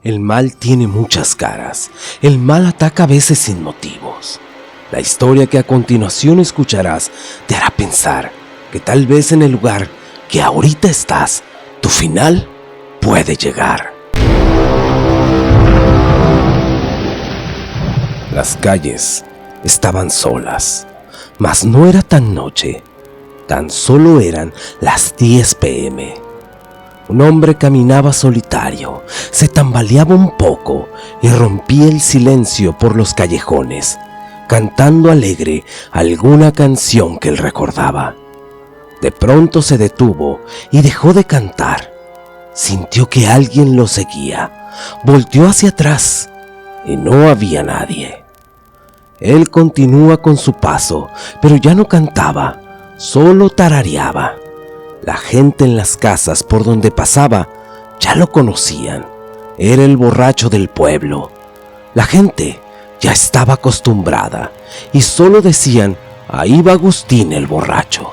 El mal tiene muchas caras. El mal ataca a veces sin motivos. La historia que a continuación escucharás te hará pensar que tal vez en el lugar que ahorita estás, tu final puede llegar. Las calles estaban solas, mas no era tan noche. Tan solo eran las 10 p.m. Un hombre caminaba solitario, se tambaleaba un poco y rompía el silencio por los callejones, cantando alegre alguna canción que él recordaba. De pronto se detuvo y dejó de cantar. Sintió que alguien lo seguía. Volteó hacia atrás y no había nadie. Él continúa con su paso, pero ya no cantaba, solo tarareaba. La gente en las casas por donde pasaba ya lo conocían. Era el borracho del pueblo. La gente ya estaba acostumbrada y solo decían: ahí va Agustín el borracho.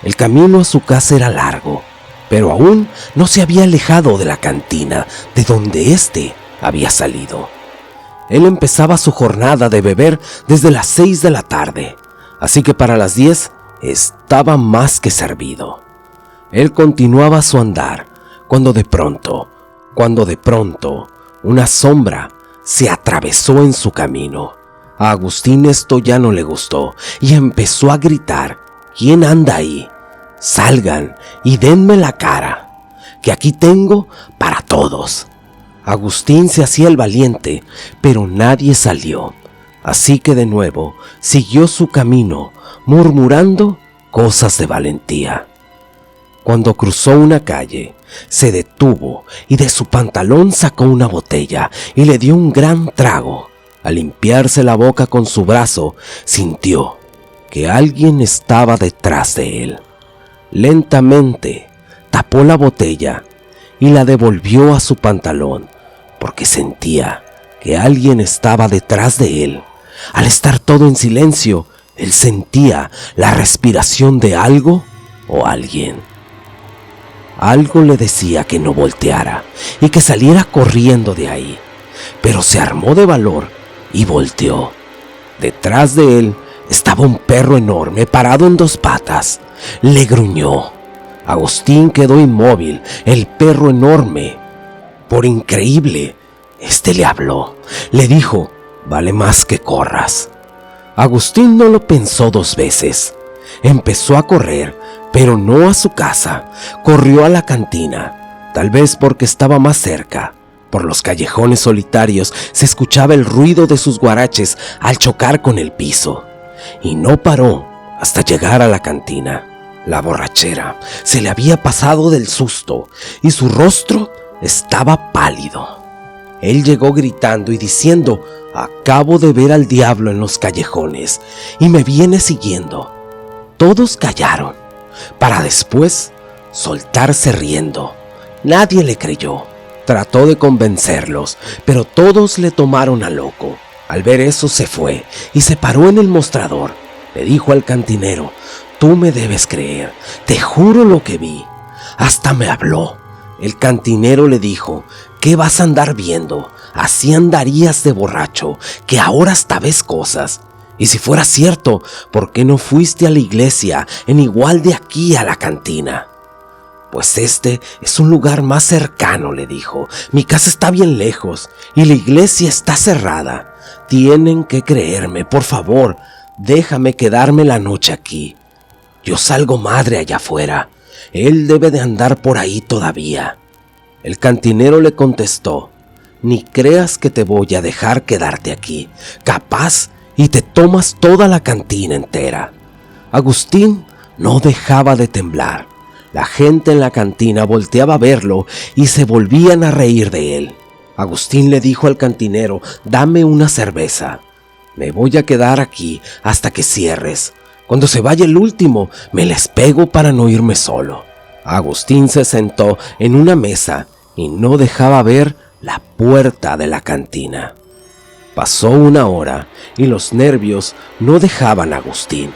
El camino a su casa era largo, pero aún no se había alejado de la cantina de donde éste había salido. Él empezaba su jornada de beber desde las 6 de la tarde, así que para las 10 estaba más que servido. Él continuaba su andar cuando de pronto, una sombra se atravesó en su camino. A Agustín esto ya no le gustó y empezó a gritar: ¿quién anda ahí? Salgan y denme la cara, que aquí tengo para todos. Agustín se hacía el valiente, pero nadie salió, así que de nuevo siguió su camino, murmurando cosas de valentía. Cuando cruzó una calle, se detuvo y de su pantalón sacó una botella y le dio un gran trago. Al limpiarse la boca con su brazo, sintió que alguien estaba detrás de él. Lentamente tapó la botella y la devolvió a su pantalón, porque sentía que alguien estaba detrás de él. Al estar todo en silencio, él sentía la respiración de algo o alguien. Algo le decía que no volteara y que saliera corriendo de ahí, pero se armó de valor y volteó. Detrás de él estaba un perro enorme parado en 2 patas. Le gruñó. Agustín quedó inmóvil. El perro enorme, por increíble, le habló. Le dijo: vale más que corras. Agustín no lo pensó 2 veces. Empezó a correr, pero no a su casa. Corrió a la cantina, tal vez porque estaba más cerca. Por los callejones solitarios se escuchaba el ruido de sus guaraches al chocar con el piso. Y no paró hasta llegar a la cantina. La borrachera se le había pasado del susto y su rostro estaba pálido. Él llegó gritando y diciendo: acabo de ver al diablo en los callejones y me viene siguiendo. Todos callaron, para después soltarse riendo. Nadie le creyó. Trató de convencerlos, pero todos le tomaron a loco. Al ver eso se fue y se paró en el mostrador. Le dijo al cantinero: tú me debes creer, te juro lo que vi. Hasta me habló. El cantinero le dijo: ¿qué vas a andar viendo? Así andarías de borracho, que ahora hasta ves cosas. Y si fuera cierto, ¿por qué no fuiste a la iglesia en igual de aquí a la cantina? Pues este es un lugar más cercano, le dijo. Mi casa está bien lejos y la iglesia está cerrada. Tienen que creerme, por favor, déjame quedarme la noche aquí. Yo salgo madre allá afuera. Él debe de andar por ahí todavía. El cantinero le contestó: ni creas que te voy a dejar quedarte aquí. Capaz y te tomas toda la cantina entera. Agustín no dejaba de temblar. La gente en la cantina volteaba a verlo y se volvían a reír de él. Agustín le dijo al cantinero: dame una cerveza. Me voy a quedar aquí hasta que cierres. Cuando se vaya el último, me les pego para no irme solo. Agustín se sentó en una mesa y no dejaba ver la puerta de la cantina. Pasó 1 hora y los nervios no dejaban a Agustín.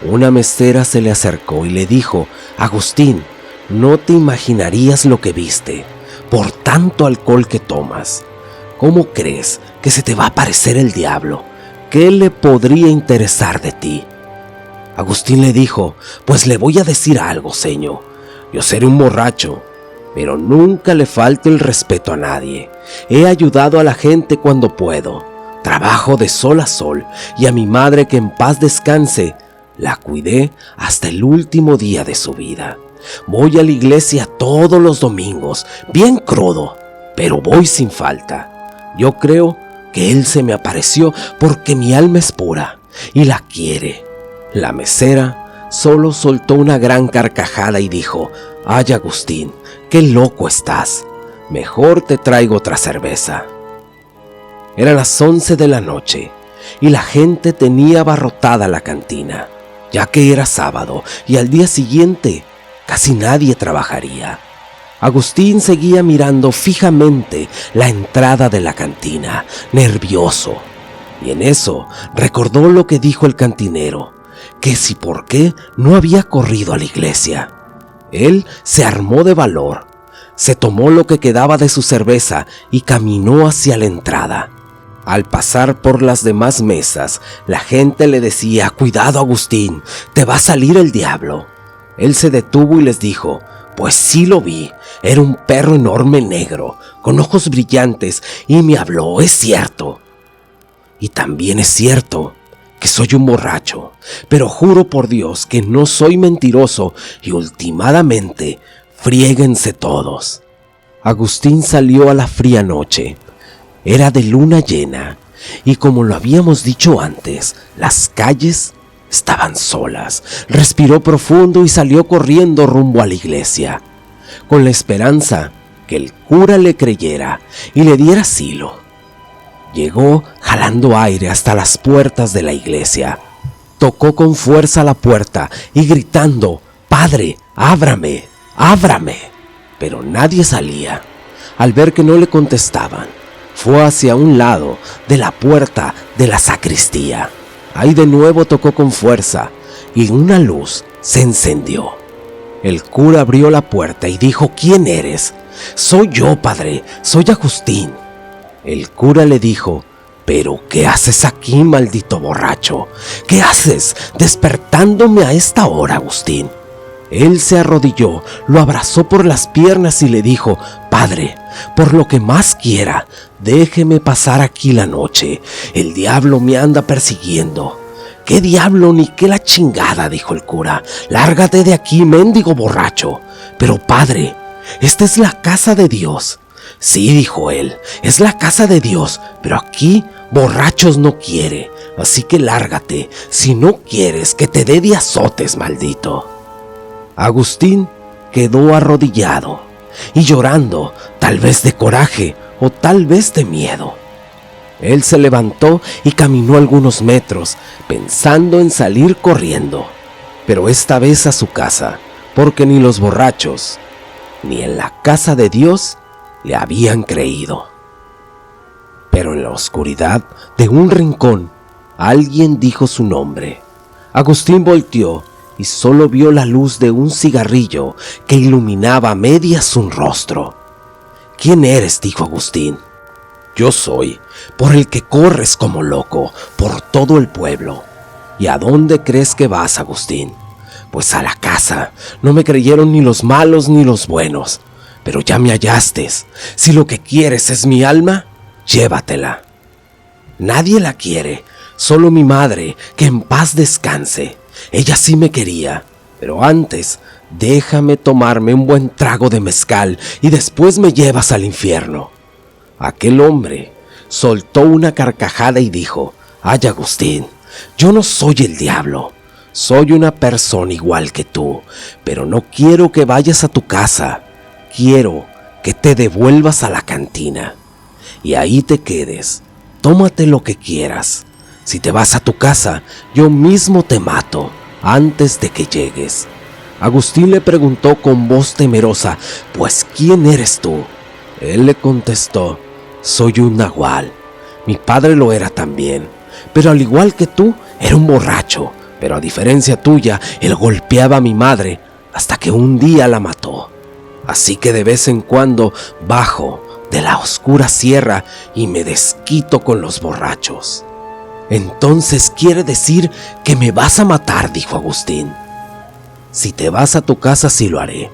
Una mesera se le acercó y le dijo: Agustín, no te imaginarías lo que viste. por tanto alcohol que tomas. ¿Cómo crees que se te va a aparecer el diablo? ¿Qué le podría interesar de ti? Agustín le dijo: pues le voy a decir algo, señor. Yo seré un borracho, pero nunca le falto el respeto a nadie. He ayudado a la gente cuando puedo. Trabajo de sol a sol, y a mi madre, que en paz descanse, la cuidé hasta el último día de su vida. Voy a la iglesia todos los domingos, bien crudo, pero voy sin falta. Yo creo que él se me apareció porque mi alma es pura y la quiere. La mesera solo soltó una gran carcajada y dijo: ay, Agustín, qué loco estás. Mejor te traigo otra cerveza. Eran las 11 de la noche y la gente tenía abarrotada la cantina, ya que era sábado y al día siguiente casi nadie trabajaría. Agustín seguía mirando fijamente la entrada de la cantina, nervioso, y en eso recordó lo que dijo el cantinero, que si por qué no había corrido a la iglesia. Él se armó de valor, se tomó lo que quedaba de su cerveza y caminó hacia la entrada. Al pasar por las demás mesas, la gente le decía: cuidado, Agustín, te va a salir el diablo. Él se detuvo y les dijo: pues sí lo vi, era un perro enorme negro, con ojos brillantes, y me habló, es cierto. Y también es cierto que soy un borracho, pero juro por Dios que no soy mentiroso, y últimamente, friéguense todos. Agustín salió a la fría noche. Era de luna llena, y como lo habíamos dicho antes, las calles estaban solas. Respiró profundo y salió corriendo rumbo a la iglesia, con la esperanza que el cura le creyera y le diera asilo. Llegó jalando aire hasta las puertas de la iglesia. Tocó con fuerza la puerta y gritando: «Padre, ábrame, ábrame». Pero nadie salía. Al ver que no le contestaban, fue hacia un lado de la puerta de la sacristía. Ahí de nuevo tocó con fuerza y una luz se encendió. El cura abrió la puerta y dijo: «¿Quién eres?». «Soy yo, padre, soy Agustín». El cura le dijo: «¿Pero qué haces aquí, maldito borracho? ¿Qué haces despertándome a esta hora, Agustín?». Él se arrodilló, lo abrazó por las piernas y le dijo: «Padre, por lo que más quiera, déjeme pasar aquí la noche. El diablo me anda persiguiendo». «¿Qué diablo ni qué la chingada?», dijo el cura. «Lárgate de aquí, mendigo borracho». «Pero padre, esta es la casa de Dios». «Sí», dijo él, «es la casa de Dios, pero aquí borrachos no quiere. Así que lárgate, si no quieres que te dé de azotes, maldito». Agustín quedó arrodillado y llorando, tal vez de coraje o tal vez de miedo. Él se levantó y caminó algunos metros, pensando en salir corriendo, pero esta vez a su casa, porque ni los borrachos, ni en la casa de Dios le habían creído. Pero en la oscuridad de un rincón, alguien dijo su nombre. Agustín volteó y solo vio la luz de un cigarrillo que iluminaba a medias un rostro. «¿Quién eres?», dijo Agustín. «Yo soy, por el que corres como loco por todo el pueblo». «¿Y a dónde crees que vas, Agustín?». «Pues a la casa. No me creyeron ni los malos ni los buenos. Pero ya me hallaste. Si lo que quieres es mi alma, llévatela». «Nadie la quiere, solo mi madre, que en paz descanse. Ella sí me quería, pero antes déjame tomarme un buen trago de mezcal y después me llevas al infierno». Aquel hombre soltó una carcajada y dijo: «Ay, Agustín, yo no soy el diablo. Soy una persona igual que tú, pero no quiero que vayas a tu casa. Quiero que te devuelvas a la cantina y ahí te quedes. Tómate lo que quieras. Si te vas a tu casa, yo mismo te mato antes de que llegues». Agustín le preguntó con voz temerosa: «Pues, ¿quién eres tú?». Él le contestó: «Soy un nahual. Mi padre lo era también, pero al igual que tú, era un borracho. Pero a diferencia tuya, él golpeaba a mi madre hasta que un día la mató». Así que de vez en cuando bajo de la oscura sierra y me desquito con los borrachos. Entonces quiere decir que me vas a matar, dijo Agustín. Si te vas a tu casa, sí lo haré.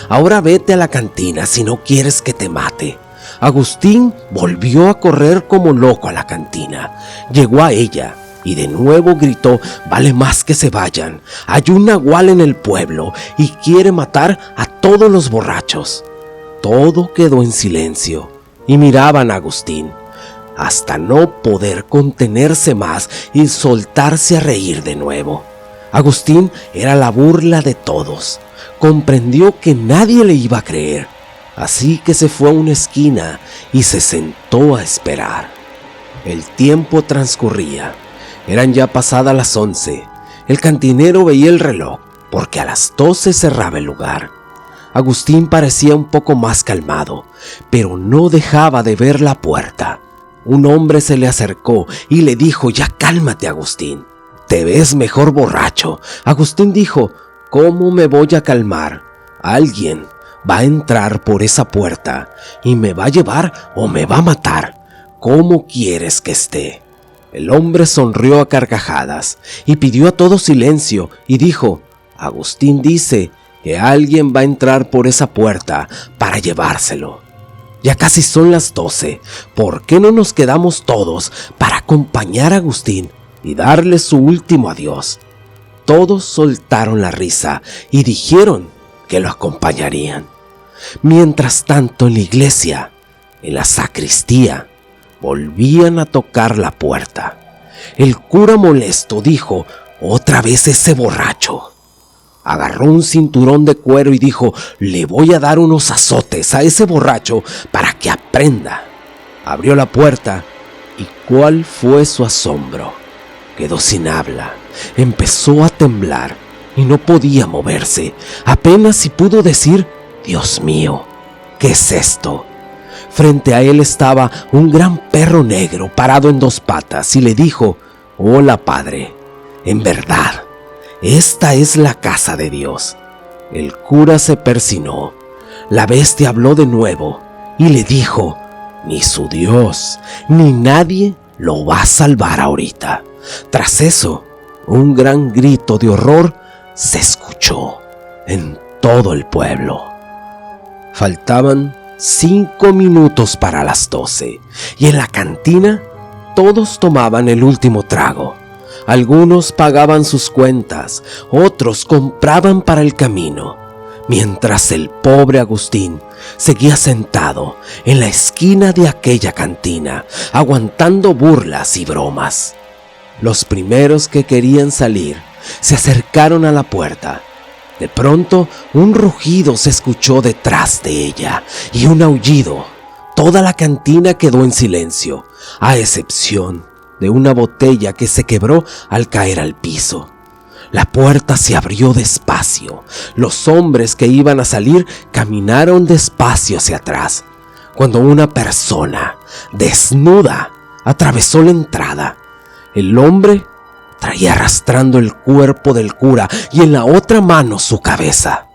Ahora vete a la cantina si no quieres que te mate. Agustín volvió a correr como loco a la cantina. Llegó a ella y de nuevo gritó: vale más que se vayan. Hay un nahual en el pueblo y quiere matar a todos los borrachos. Todo quedó en silencio y miraban a Agustín, hasta no poder contenerse más y soltarse a reír de nuevo. Agustín era la burla de todos. Comprendió que nadie le iba a creer, así que se fue a una esquina y se sentó a esperar. El tiempo transcurría. Eran ya pasadas las 11. El cantinero veía el reloj, porque a las 12 cerraba el lugar. Agustín parecía un poco más calmado, pero no dejaba de ver la puerta. Un hombre se le acercó y le dijo: ya cálmate, Agustín. Te ves mejor borracho. Agustín dijo: ¿cómo me voy a calmar? Alguien va a entrar por esa puerta y me va a llevar o me va a matar. ¿Cómo quieres que esté? El hombre sonrió a carcajadas y pidió a todos silencio y dijo: Agustín dice que alguien va a entrar por esa puerta para llevárselo. Ya casi son las 12. ¿Por qué no nos quedamos todos para acompañar a Agustín y darle su último adiós? Todos soltaron la risa y dijeron que lo acompañarían. Mientras tanto, en la iglesia, en la sacristía, volvían a tocar la puerta. El cura molesto dijo: otra vez ese borracho. Agarró un cinturón de cuero y dijo: le voy a dar unos azotes a ese borracho para que aprenda. Abrió la puerta y ¿cuál fue su asombro? Quedó sin habla, empezó a temblar y no podía moverse. Apenas si pudo decir: Dios mío, ¿qué es esto? Frente a él estaba un gran perro negro parado en 2 patas y le dijo: hola, padre, en verdad, esta es la casa de Dios. El cura se persinó. La bestia habló de nuevo y le dijo: ni su Dios, ni nadie lo va a salvar ahorita. Tras eso, un gran grito de horror se escuchó en todo el pueblo. Faltaban 5 minutos para las 12 y en la cantina todos tomaban el último trago. Algunos pagaban sus cuentas, otros compraban para el camino, mientras el pobre Agustín seguía sentado en la esquina de aquella cantina, aguantando burlas y bromas. Los primeros que querían salir se acercaron a la puerta. De pronto, un rugido se escuchó detrás de ella y un aullido. Toda la cantina quedó en silencio, a excepción de una botella que se quebró al caer al piso. La puerta se abrió despacio. Los hombres que iban a salir caminaron despacio hacia atrás, cuando una persona desnuda atravesó la entrada. El hombre traía arrastrando el cuerpo del cura y en la otra mano su cabeza.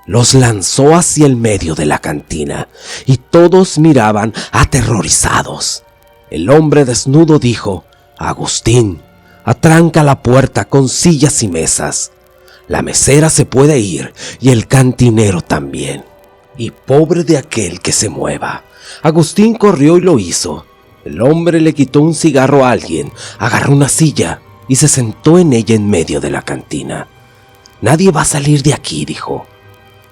Los lanzó hacia el medio de la cantina y todos miraban aterrorizados. El hombre desnudo dijo: Agustín, atranca la puerta con sillas y mesas. La mesera se puede ir y el cantinero también. Y pobre de aquel que se mueva. Agustín corrió y lo hizo. El hombre le quitó un cigarro a alguien, agarró una silla y se sentó en ella en medio de la cantina. Nadie va a salir de aquí, dijo.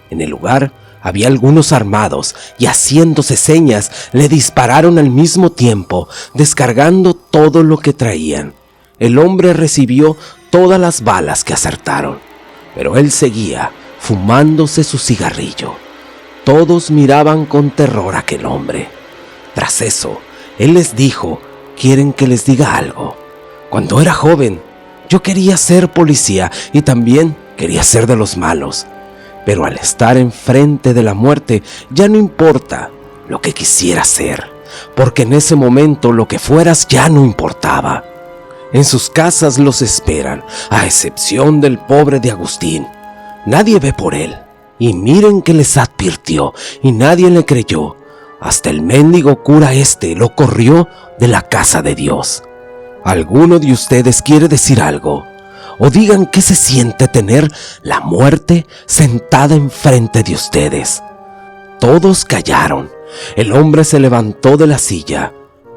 En el lugar había algunos armados y haciéndose señas le dispararon al mismo tiempo, descargando todo lo que traían. El hombre recibió todas las balas que acertaron, pero él seguía fumándose su cigarrillo. Todos miraban con terror a aquel hombre. Tras eso, él les dijo: ¿quieren que les diga algo? Cuando era joven, yo quería ser policía y también quería ser de los malos. Pero al estar enfrente de la muerte, ya no importa lo que quisiera ser, porque en ese momento lo que fueras ya no importaba. En sus casas los esperan, a excepción del pobre de Agustín. Nadie ve por él, Y miren que les advirtió y nadie le creyó. Hasta el mendigo cura lo corrió de la casa de Dios. ¿Alguno de ustedes quiere decir algo? O digan qué se siente tener la muerte sentada enfrente de ustedes. Todos callaron. El hombre se levantó de la silla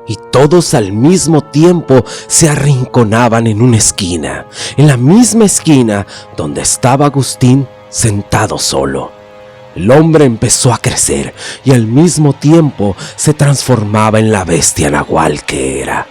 y todos al mismo tiempo se arrinconaban en una esquina, en la misma esquina donde estaba Agustín sentado solo. El hombre empezó a crecer y al mismo tiempo se transformaba en la bestia nahual que era.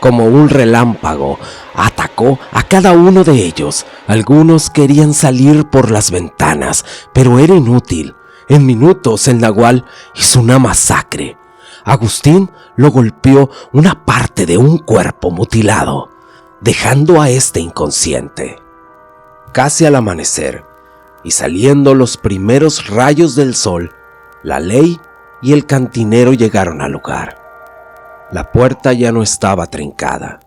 Como un relámpago, atacó a cada uno de ellos. Algunos querían salir por las ventanas, pero era inútil. En minutos el nahual hizo una masacre. Agustín lo golpeó una parte de un cuerpo mutilado, dejando a inconsciente. Casi al amanecer, y saliendo los primeros rayos del sol, la ley y el cantinero llegaron al lugar. La puerta ya no estaba trincada.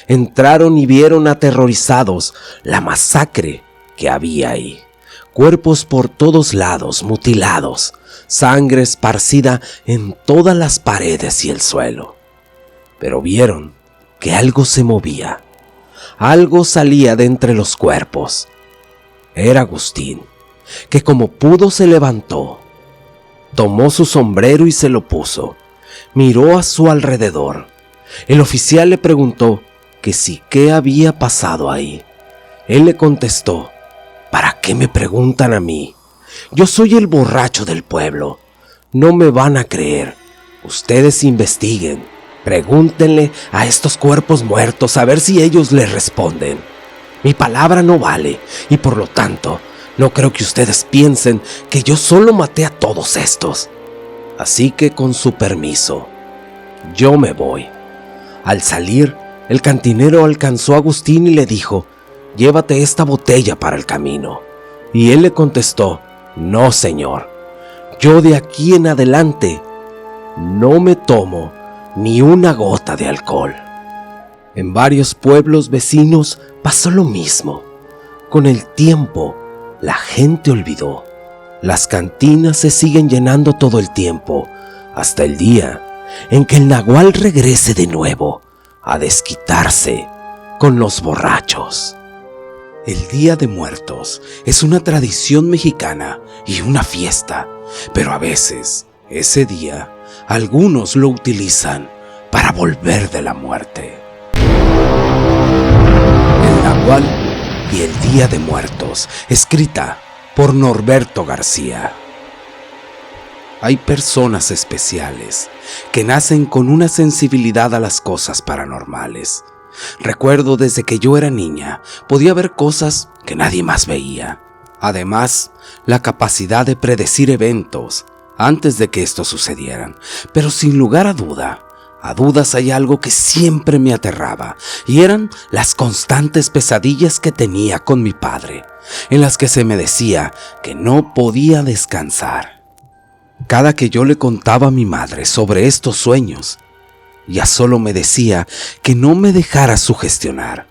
Entraron y vieron aterrorizados la masacre que había ahí. Cuerpos por todos lados mutilados, sangre esparcida en todas las paredes y el suelo. Pero vieron que algo se movía. Algo salía de entre los cuerpos. Era Agustín, que como pudo se levantó. Tomó su sombrero y se lo puso. Miró a su alrededor. El oficial le preguntó que si qué había pasado ahí. Él le contestó: ¿para qué me preguntan a mí? Yo soy el borracho del pueblo. No me van a creer. Ustedes investiguen. Pregúntenle a estos cuerpos muertos a ver si ellos les responden. Mi palabra no vale y por lo tanto no creo que ustedes piensen que yo solo maté a todos estos. Así que con su permiso, yo me voy. Al salir, el cantinero alcanzó a Agustín y le dijo: llévate esta botella para el camino. Y él le contestó: no, señor, yo de aquí en adelante no me tomo ni una gota de alcohol. En varios pueblos vecinos pasó lo mismo. Con el tiempo, la gente olvidó. Las cantinas se siguen llenando todo el tiempo, hasta el día en que el nahual regrese de nuevo a desquitarse con los borrachos. El Día de Muertos es una tradición mexicana y una fiesta, pero a veces ese día algunos lo utilizan para volver de la muerte. El nahual y el Día de Muertos, escrita por Norberto García. Hay personas especiales que nacen con una sensibilidad a las cosas paranormales. Recuerdo desde que yo era niña, podía ver cosas que nadie más veía. Además, la capacidad de predecir eventos antes de que estos sucedieran. Pero sin lugar a dudas hay algo que siempre me aterraba, y eran las constantes pesadillas que tenía con mi padre, en las que se me decía que no podía descansar. Cada que yo le contaba a mi madre sobre estos sueños, ya solo me decía que no me dejara sugestionar.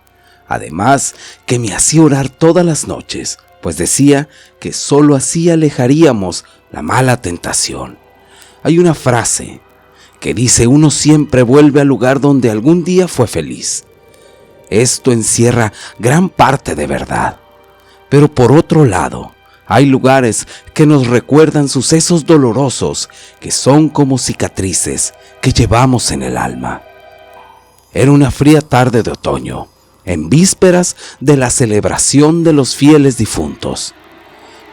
Además, que me hacía orar todas las noches, pues decía que solo así alejaríamos la mala tentación. Hay una frase que dice: uno siempre vuelve al lugar donde algún día fue feliz. Esto encierra gran parte de verdad. Pero por otro lado, hay lugares que nos recuerdan sucesos dolorosos que son como cicatrices que llevamos en el alma. Era una fría tarde de otoño, en vísperas de la celebración de los fieles difuntos.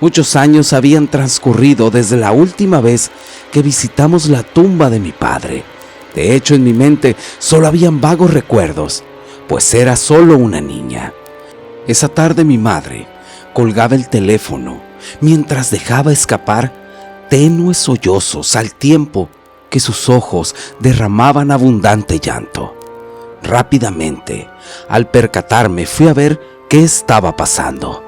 Muchos años habían transcurrido desde la última vez que visitamos la tumba de mi padre. De hecho, en mi mente solo habían vagos recuerdos, pues era solo una niña. Esa tarde mi madre colgaba el teléfono mientras dejaba escapar tenues sollozos al tiempo que sus ojos derramaban abundante llanto. Rápidamente, al percatarme, fui a ver qué estaba pasando.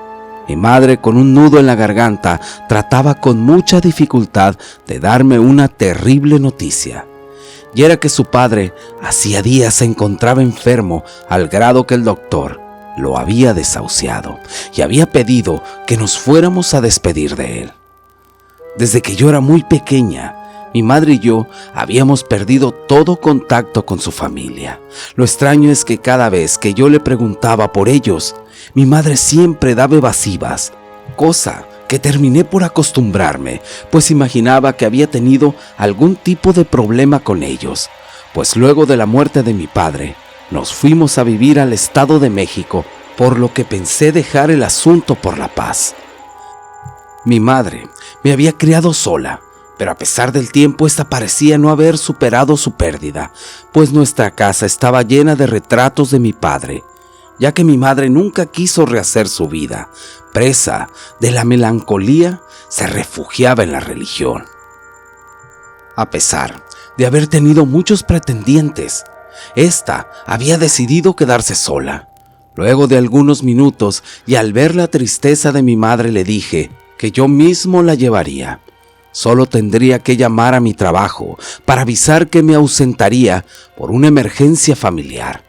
Mi madre, con un nudo en la garganta, trataba con mucha dificultad de darme una terrible noticia. Y era que su padre hacía días se encontraba enfermo al grado que el doctor lo había desahuciado y había pedido que nos fuéramos a despedir de él. Desde que yo era muy pequeña, mi madre y yo habíamos perdido todo contacto con su familia. Lo extraño es que cada vez que yo le preguntaba por ellos, mi madre siempre daba evasivas, cosa que terminé por acostumbrarme, pues imaginaba que había tenido algún tipo de problema con ellos, pues luego de la muerte de mi padre, nos fuimos a vivir al Estado de México, por lo que pensé dejar el asunto por la paz. Mi madre me había criado sola, pero a pesar del tiempo esta parecía no haber superado su pérdida, pues nuestra casa estaba llena de retratos de mi padre, ya que mi madre nunca quiso rehacer su vida. Presa de la melancolía, se refugiaba en la religión. A pesar de haber tenido muchos pretendientes, esta había decidido quedarse sola. Luego de algunos minutos y al ver la tristeza de mi madre le dije que yo mismo la llevaría. Solo tendría que llamar a mi trabajo para avisar que me ausentaría por una emergencia familiar.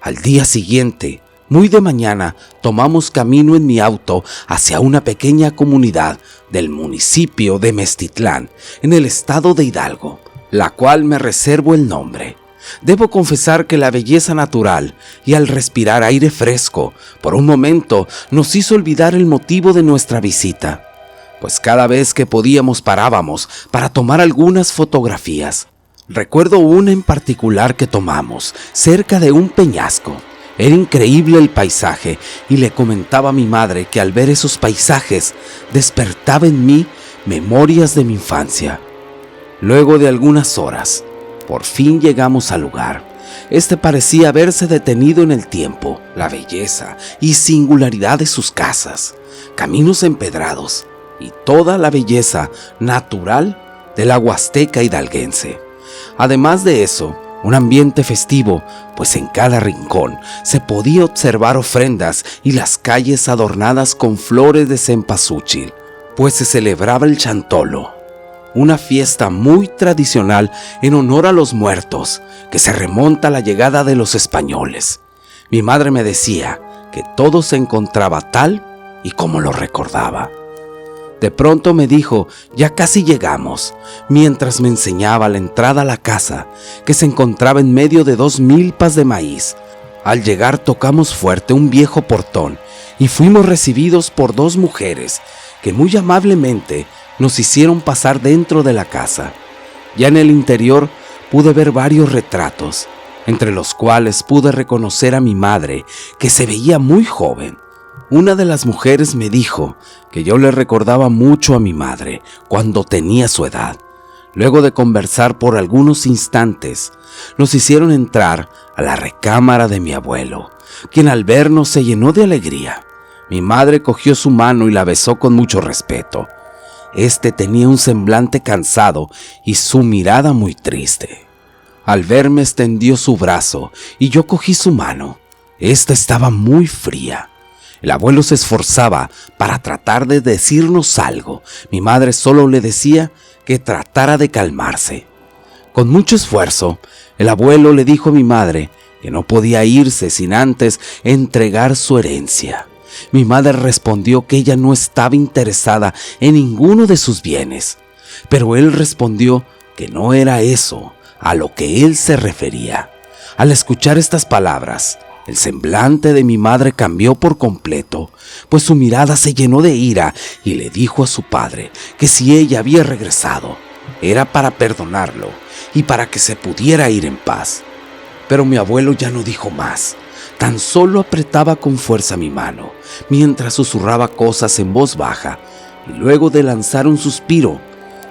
Al día siguiente, muy de mañana, tomamos camino en mi auto hacia una pequeña comunidad del municipio de Meztitlán, en el estado de Hidalgo, la cual me reservo el nombre. Debo confesar que la belleza natural y al respirar aire fresco, por un momento nos hizo olvidar el motivo de nuestra visita, pues cada vez que podíamos parábamos para tomar algunas fotografías. Recuerdo una en particular que tomamos cerca de un peñasco. Era increíble el paisaje y le comentaba a mi madre que al ver esos paisajes despertaba en mí memorias de mi infancia. Luego de algunas horas, por fin llegamos al lugar. Este parecía haberse detenido en el tiempo. La belleza y singularidad de sus casas, caminos empedrados y toda la belleza natural de la Huasteca hidalguense. Además de eso, un ambiente festivo, pues en cada rincón se podía observar ofrendas y las calles adornadas con flores de cempasúchil, pues se celebraba el Chantolo, una fiesta muy tradicional en honor a los muertos, que se remonta a la llegada de los españoles. Mi madre me decía que todo se encontraba tal y como lo recordaba. De pronto me dijo, ya casi llegamos, mientras me enseñaba la entrada a la casa, que se encontraba en medio de 2 milpas de maíz. Al llegar tocamos fuerte un viejo portón y fuimos recibidos por 2 mujeres que muy amablemente nos hicieron pasar dentro de la casa. Ya en el interior pude ver varios retratos, entre los cuales pude reconocer a mi madre, que se veía muy joven. Una de las mujeres me dijo que yo le recordaba mucho a mi madre cuando tenía su edad. Luego de conversar por algunos instantes, nos hicieron entrar a la recámara de mi abuelo, quien al vernos se llenó de alegría. Mi madre cogió su mano y la besó con mucho respeto. Este tenía un semblante cansado y su mirada muy triste. Al verme extendió su brazo y yo cogí su mano. Esta estaba muy fría. El abuelo se esforzaba para tratar de decirnos algo. Mi madre solo le decía que tratara de calmarse. Con mucho esfuerzo, el abuelo le dijo a mi madre que no podía irse sin antes entregar su herencia. Mi madre respondió que ella no estaba interesada en ninguno de sus bienes, pero él respondió que no era eso a lo que él se refería. Al escuchar estas palabras, el semblante de mi madre cambió por completo, pues su mirada se llenó de ira y le dijo a su padre que si ella había regresado, era para perdonarlo y para que se pudiera ir en paz. Pero mi abuelo ya no dijo más, tan solo apretaba con fuerza mi mano, mientras susurraba cosas en voz baja, y luego de lanzar un suspiro,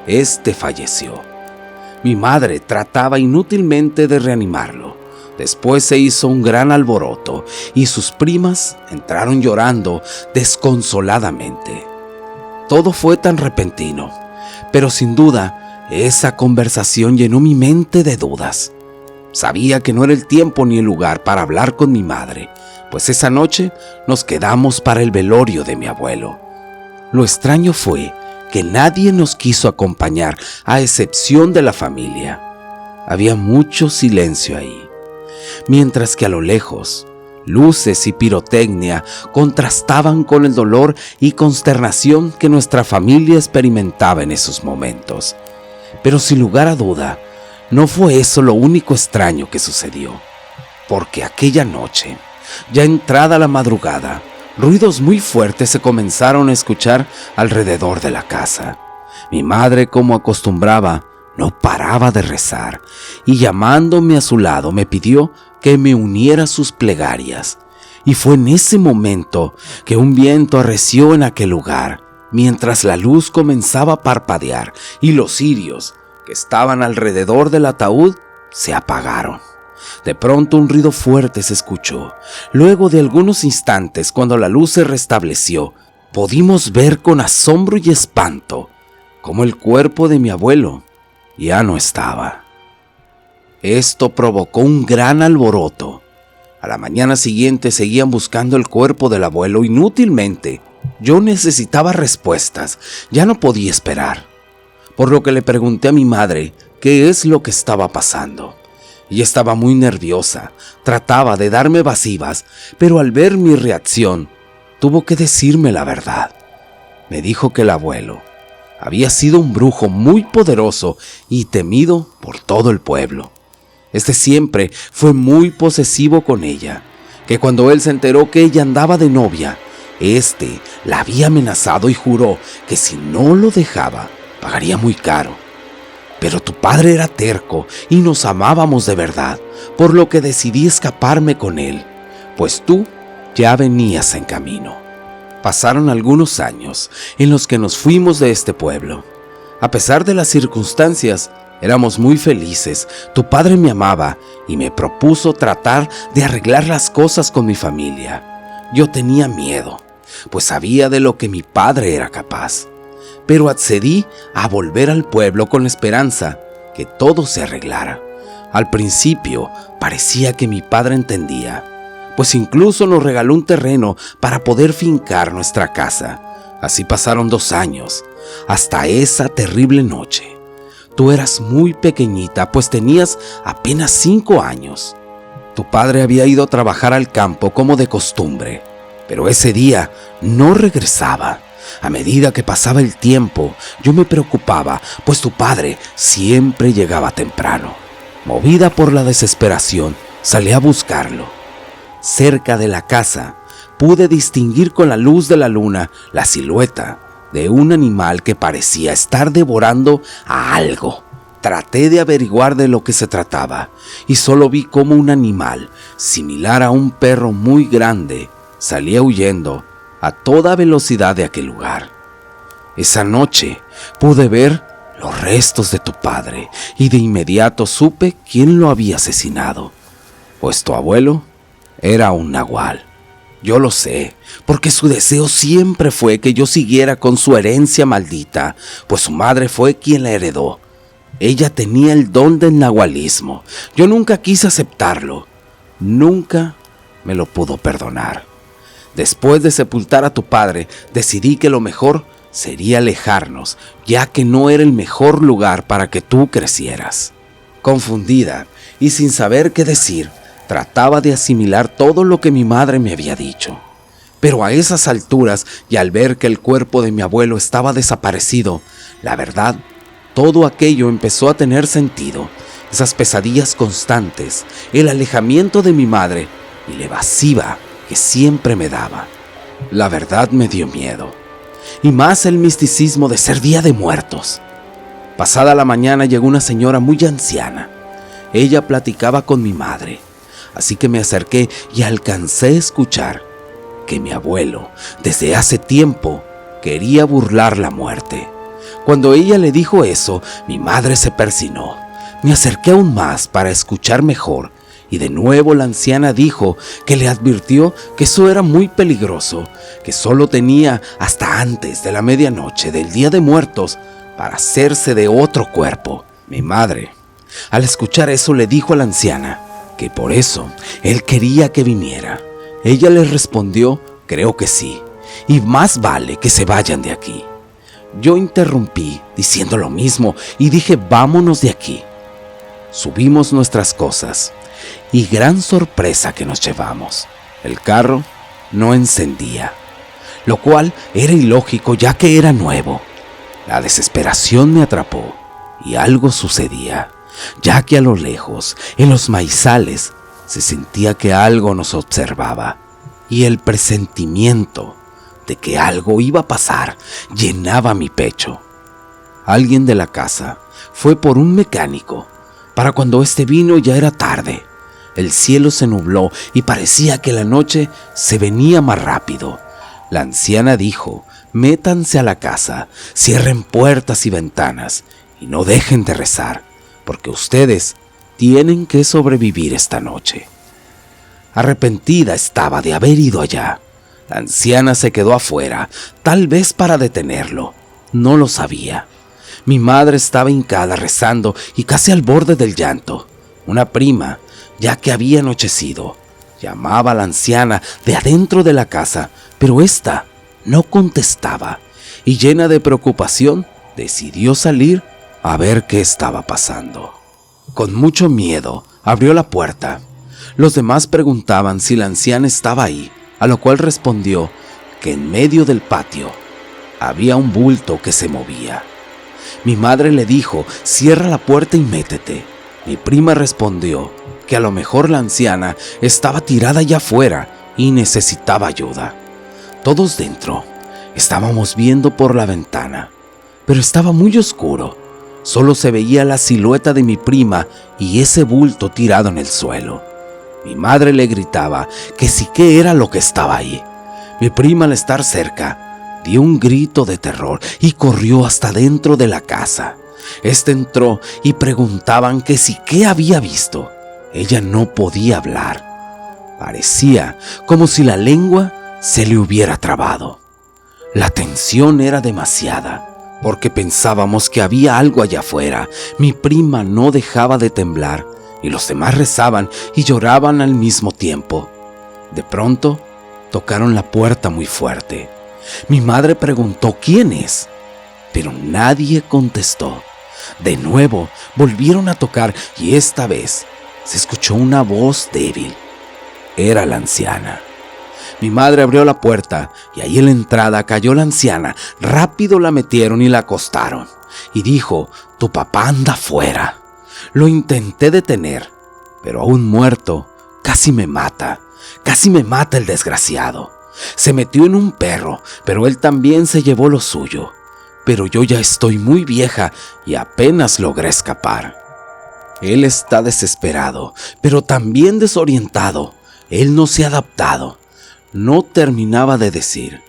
este falleció. Mi madre trataba inútilmente de reanimarlo. Después se hizo un gran alboroto y sus primas entraron llorando desconsoladamente. Todo fue tan repentino, pero sin duda esa conversación llenó mi mente de dudas. Sabía que no era el tiempo ni el lugar para hablar con mi madre, pues esa noche nos quedamos para el velorio de mi abuelo. Lo extraño fue que nadie nos quiso acompañar, a excepción de la familia. Había mucho silencio ahí, mientras que a lo lejos Luces y pirotecnia contrastaban con el dolor y consternación que nuestra familia experimentaba en esos momentos. Pero sin lugar a duda, no fue eso lo único extraño que sucedió, porque aquella noche, ya entrada la madrugada, ruidos muy fuertes se comenzaron a escuchar alrededor de la casa. Mi madre, como acostumbraba, no paraba de rezar y llamándome a su lado me pidió que me uniera a sus plegarias. Y fue en ese momento que un viento arreció en aquel lugar, mientras la luz comenzaba a parpadear y los cirios que estaban alrededor del ataúd se apagaron. De pronto un ruido fuerte se escuchó. Luego de algunos instantes, cuando la luz se restableció, pudimos ver con asombro y espanto cómo el cuerpo de mi abuelo ya no estaba. Esto provocó un gran alboroto. A la mañana siguiente seguían buscando el cuerpo del abuelo inútilmente. Yo necesitaba respuestas, ya no podía esperar. Por lo que le pregunté a mi madre qué es lo que estaba pasando. Ella estaba muy nerviosa, trataba de darme evasivas, pero al ver mi reacción, tuvo que decirme la verdad. Me dijo que el abuelo había sido un brujo muy poderoso y temido por todo el pueblo. Este siempre fue muy posesivo con ella, que cuando él se enteró que ella andaba de novia, la había amenazado y juró que si no lo dejaba, pagaría muy caro. Pero tu padre era terco y nos amábamos de verdad, por lo que decidí escaparme con él, pues tú ya venías en camino. Pasaron algunos años en los que nos fuimos de este pueblo. A pesar de las circunstancias, éramos muy felices. Tu padre me amaba y me propuso tratar de arreglar las cosas con mi familia. Yo tenía miedo, pues sabía de lo que mi padre era capaz. Pero accedí a volver al pueblo con la esperanza que todo se arreglara. Al principio parecía que mi padre entendía, pues incluso nos regaló un terreno para poder fincar nuestra casa. Así pasaron 2 años, hasta esa terrible noche. Tú eras muy pequeñita, pues tenías apenas 5 años. Tu padre había ido a trabajar al campo como de costumbre, pero ese día no regresaba. A medida que pasaba el tiempo, yo me preocupaba, pues tu padre siempre llegaba temprano. Movida por la desesperación, salí a buscarlo. Cerca de la casa, pude distinguir con la luz de la luna la silueta de un animal que parecía estar devorando a algo. Traté de averiguar de lo que se trataba y solo vi cómo un animal, similar a un perro muy grande, salía huyendo a toda velocidad de aquel lugar. Esa noche pude ver los restos de tu padre y de inmediato supe quién lo había asesinado, pues tu abuelo era un nahual. Yo lo sé, porque su deseo siempre fue que yo siguiera con su herencia maldita, pues su madre fue quien la heredó. Ella tenía el don del nahualismo. Yo nunca quise aceptarlo. Nunca me lo pudo perdonar. Después de sepultar a tu padre, decidí que lo mejor sería alejarnos, ya que no era el mejor lugar para que tú crecieras. Confundida y sin saber qué decir, trataba de asimilar todo lo que mi madre me había dicho. Pero a esas alturas, y al ver que el cuerpo de mi abuelo estaba desaparecido, la verdad, todo aquello empezó a tener sentido. Esas pesadillas constantes, el alejamiento de mi madre y la evasiva que siempre me daba. La verdad me dio miedo, y más el misticismo de ser Día de Muertos. Pasada la mañana llegó una señora muy anciana. Ella platicaba con mi madre, así que me acerqué y alcancé a escuchar que mi abuelo, desde hace tiempo, quería burlar la muerte. Cuando ella le dijo eso, mi madre se persinó. Me acerqué aún más para escuchar mejor, y de nuevo la anciana dijo que le advirtió que eso era muy peligroso, que solo tenía hasta antes de la medianoche del Día de Muertos para hacerse de otro cuerpo. Mi madre, al escuchar eso, le dijo a la anciana que por eso él quería que viniera. Ella le respondió, creo que sí, y más vale que se vayan de aquí. Yo interrumpí diciendo lo mismo y dije, vámonos de aquí. Subimos nuestras cosas y gran sorpresa que nos llevamos. El carro no encendía, lo cual era ilógico ya que era nuevo. La desesperación me atrapó y algo sucedía, ya que a lo lejos, en los maizales, se sentía que algo nos observaba y el presentimiento de que algo iba a pasar llenaba mi pecho. Alguien de la casa fue por un mecánico. Para cuando este vino ya era tarde. El cielo se nubló y parecía que la noche se venía más rápido. La anciana dijo: métanse a la casa, cierren puertas y ventanas y no dejen de rezar, porque ustedes tienen que sobrevivir esta noche. Arrepentida estaba de haber ido allá. La anciana se quedó afuera, tal vez para detenerlo. No lo sabía. Mi madre estaba hincada rezando y casi al borde del llanto. Una prima, ya que había anochecido, llamaba a la anciana de adentro de la casa, pero ésta no contestaba y llena de preocupación decidió salir a ver qué estaba pasando. Con mucho miedo abrió la puerta. Los demás preguntaban si la anciana estaba ahí, a lo cual respondió que en medio del patio había un bulto que se movía. Mi madre le dijo: cierra la puerta y métete. Mi prima respondió que a lo mejor la anciana estaba tirada allá afuera y necesitaba ayuda. Todos dentro estábamos viendo por la ventana, pero estaba muy oscuro. Solo se veía la silueta de mi prima y ese bulto tirado en el suelo. Mi madre le gritaba que sí que era lo que estaba ahí. Mi prima, al estar cerca, dio un grito de terror y corrió hasta dentro de la casa. Entró y preguntaban que sí qué había visto. Ella no podía hablar. Parecía como si la lengua se le hubiera trabado. La tensión era demasiada, porque pensábamos que había algo allá afuera. Mi prima no dejaba de temblar y los demás rezaban y lloraban al mismo tiempo. De pronto, tocaron la puerta muy fuerte. Mi madre preguntó quién es, pero nadie contestó. De nuevo volvieron a tocar y esta vez se escuchó una voz débil. Era la anciana. Mi madre abrió la puerta y ahí en la entrada cayó la anciana. Rápido la metieron y la acostaron. Y dijo: tu papá anda afuera. Lo intenté detener, pero aún muerto, casi me mata el desgraciado. Se metió en un perro, pero él también se llevó lo suyo. Pero yo ya estoy muy vieja y apenas logré escapar. Él está desesperado, pero también desorientado. Él no se ha adaptado. No terminaba de decir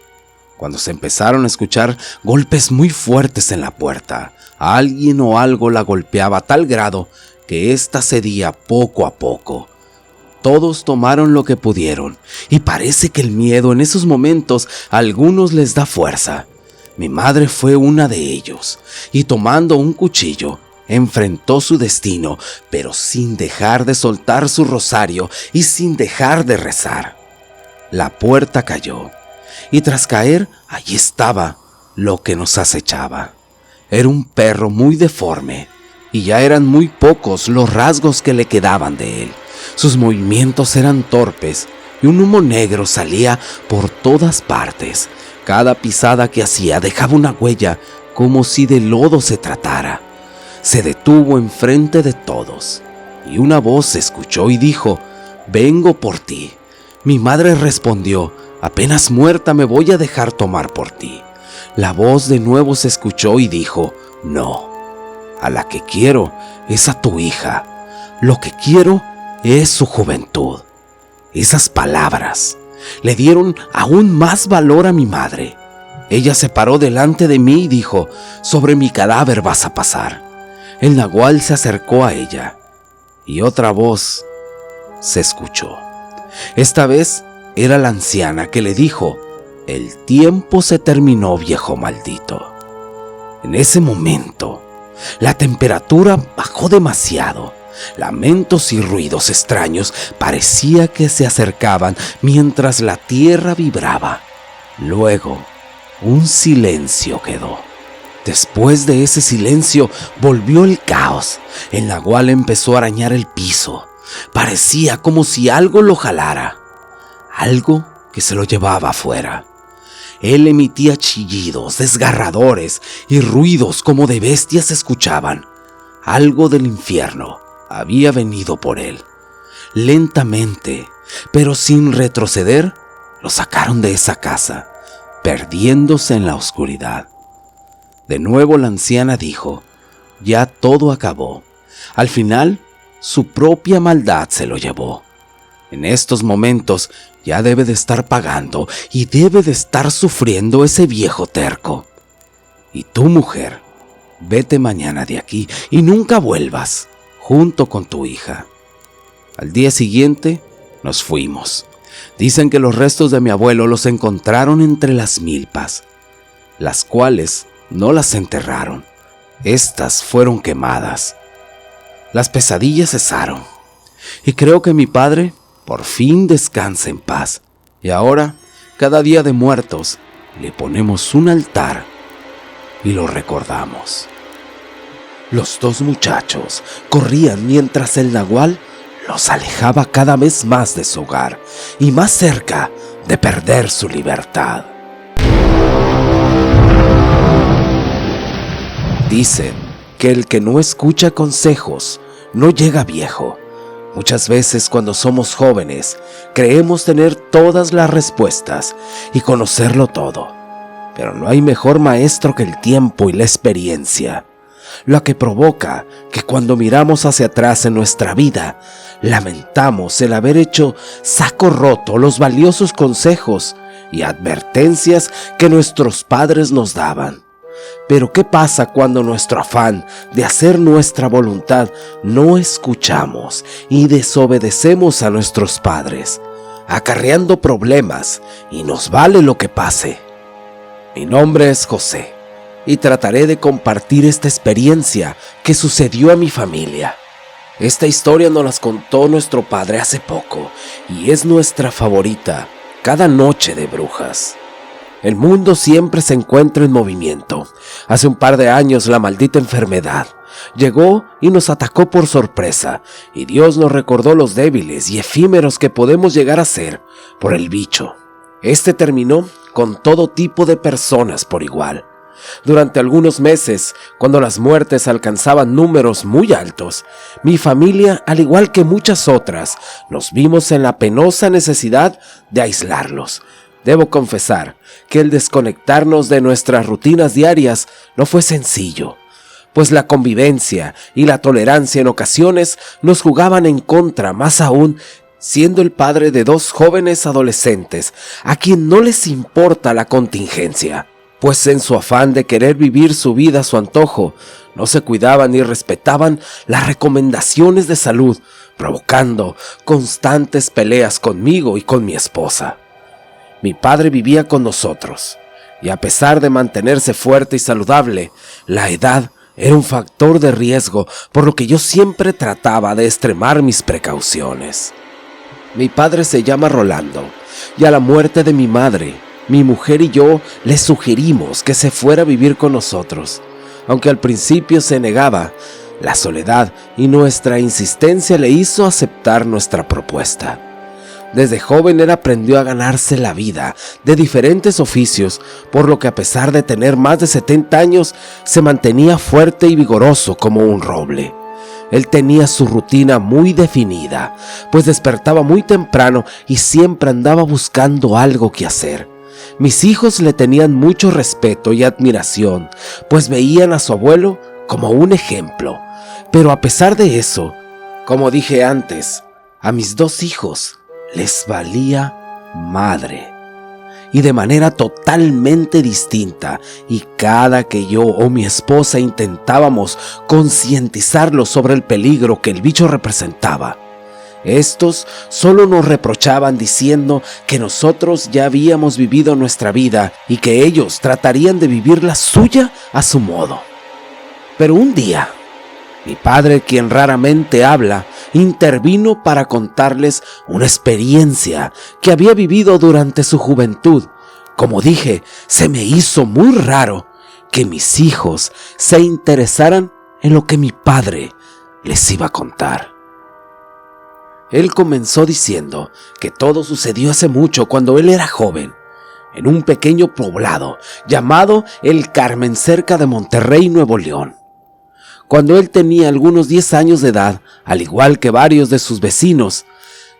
cuando se empezaron a escuchar golpes muy fuertes en la puerta. Alguien o algo la golpeaba a tal grado que ésta cedía poco a poco. Todos tomaron lo que pudieron y parece que el miedo en esos momentos a algunos les da fuerza. Mi madre fue una de ellos y tomando un cuchillo enfrentó su destino, pero sin dejar de soltar su rosario y sin dejar de rezar. La puerta cayó y tras caer allí estaba lo que nos acechaba. Era un perro muy deforme y ya eran muy pocos los rasgos que le quedaban de él. Sus movimientos eran torpes y un humo negro salía por todas partes. Cada pisada que hacía dejaba una huella como si de lodo se tratara. Se detuvo enfrente de todos y una voz se escuchó y dijo: vengo por ti. Mi madre respondió: apenas muerta me voy a dejar tomar por ti. La voz de nuevo se escuchó y dijo: no, a la que quiero es a tu hija. Lo que quiero es su juventud. Esas palabras le dieron aún más valor a mi madre. Ella se paró delante de mí y dijo: sobre mi cadáver vas a pasar. El nahual se acercó a ella y otra voz se escuchó. Esta vez era la anciana que le dijo: el tiempo se terminó, viejo maldito. En ese momento, la temperatura bajó demasiado. Lamentos y ruidos extraños parecía que se acercaban mientras la tierra vibraba. Luego, un silencio quedó. Después de ese silencio volvió el caos. El nahual empezó a arañar el piso. Parecía como si algo lo jalara. algo que se lo llevaba afuera. Él emitía chillidos desgarradores y ruidos como de bestias se escuchaban. Algo del infierno había venido por él. Lentamente, pero sin retroceder, lo sacaron de esa casa, perdiéndose en la oscuridad. De nuevo la anciana dijo: ya todo acabó. Al final, su propia maldad se lo llevó. En estos momentos ya debe de estar pagando y debe de estar sufriendo ese viejo terco. Y tú, mujer, vete mañana de aquí y nunca vuelvas, junto con tu hija. Al día siguiente nos fuimos. Dicen que los restos de mi abuelo los encontraron entre las milpas, las cuales no las enterraron. Estas fueron quemadas. Las pesadillas cesaron y creo que mi padre por fin descansa en paz. Y ahora, cada día de muertos, le ponemos un altar y lo recordamos. Los dos muchachos corrían mientras el nahual los alejaba cada vez más de su hogar y más cerca de perder su libertad. Dicen que el que no escucha consejos no llega viejo. Muchas veces cuando somos jóvenes creemos tener todas las respuestas y conocerlo todo, pero no hay mejor maestro que el tiempo y la experiencia, lo que provoca que cuando miramos hacia atrás en nuestra vida, lamentamos el haber hecho saco roto los valiosos consejos y advertencias que nuestros padres nos daban. Pero ¿qué pasa cuando nuestro afán de hacer nuestra voluntad no escuchamos y desobedecemos a nuestros padres, acarreando problemas y nos vale lo que pase? Mi nombre es José y trataré de compartir esta experiencia que sucedió a mi familia. Esta historia nos las contó nuestro padre hace poco y es nuestra favorita cada noche de brujas. El mundo siempre se encuentra en movimiento. Hace un par de años la maldita enfermedad llegó y nos atacó por sorpresa, y Dios nos recordó los débiles y efímeros que podemos llegar a ser por el bicho. Este terminó con todo tipo de personas por igual. Durante algunos meses, cuando las muertes alcanzaban números muy altos, mi familia, al igual que muchas otras, nos vimos en la penosa necesidad de aislarlos. Debo confesar que el desconectarnos de nuestras rutinas diarias no fue sencillo, pues la convivencia y la tolerancia en ocasiones nos jugaban en contra, más aún siendo el padre de dos jóvenes adolescentes a quien no les importa la contingencia, pues en su afán de querer vivir su vida a su antojo, no se cuidaban ni respetaban las recomendaciones de salud, provocando constantes peleas conmigo y con mi esposa. Mi padre vivía con nosotros, y a pesar de mantenerse fuerte y saludable, la edad era un factor de riesgo, por lo que yo siempre trataba de extremar mis precauciones. Mi padre se llama Rolando, y a la muerte de mi madre, mi mujer y yo le sugerimos que se fuera a vivir con nosotros. Aunque al principio se negaba, la soledad y nuestra insistencia le hizo aceptar nuestra propuesta. Desde joven él aprendió a ganarse la vida de diferentes oficios, por lo que a pesar de tener más de 70 años, se mantenía fuerte y vigoroso como un roble. Él tenía su rutina muy definida, pues despertaba muy temprano y siempre andaba buscando algo que hacer. Mis hijos le tenían mucho respeto y admiración, pues veían a su abuelo como un ejemplo. Pero a pesar de eso, como dije antes, a mis dos hijos les valía madre, y de manera totalmente distinta, y cada que yo o mi esposa intentábamos concientizarlos sobre el peligro que el bicho representaba, estos solo nos reprochaban diciendo que nosotros ya habíamos vivido nuestra vida y que ellos tratarían de vivir la suya a su modo. Pero un día, mi padre, quien raramente habla, intervino para contarles una experiencia que había vivido durante su juventud. Como dije, se me hizo muy raro que mis hijos se interesaran en lo que mi padre les iba a contar. Él comenzó diciendo que todo sucedió hace mucho cuando él era joven, en un pequeño poblado llamado El Carmen cerca de Monterrey, Nuevo León. Cuando él tenía algunos 10 años de edad, al igual que varios de sus vecinos,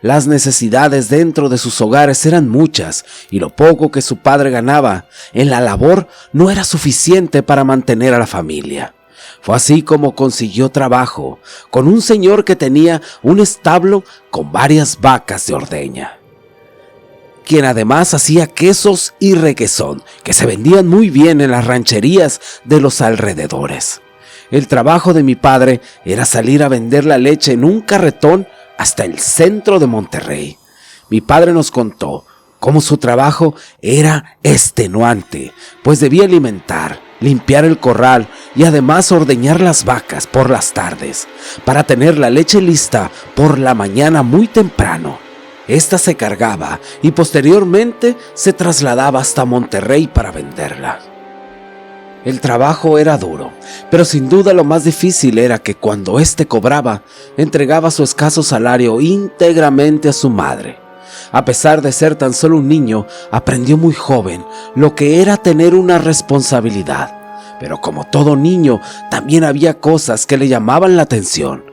las necesidades dentro de sus hogares eran muchas y lo poco que su padre ganaba en la labor no era suficiente para mantener a la familia. Fue así como consiguió trabajo con un señor que tenía un establo con varias vacas de ordeña, quien además hacía quesos y requesón que se vendían muy bien en las rancherías de los alrededores. El trabajo de mi padre era salir a vender la leche en un carretón hasta el centro de Monterrey. Mi padre nos contó cómo su trabajo era extenuante, pues debía alimentar, limpiar el corral y además ordeñar las vacas por las tardes, para tener la leche lista por la mañana muy temprano. Esta se cargaba y posteriormente se trasladaba hasta Monterrey para venderla. El trabajo era duro, pero sin duda lo más difícil era que cuando éste cobraba, entregaba su escaso salario íntegramente a su madre. A pesar de ser tan solo un niño, aprendió muy joven lo que era tener una responsabilidad. Pero como todo niño, también había cosas que le llamaban la atención.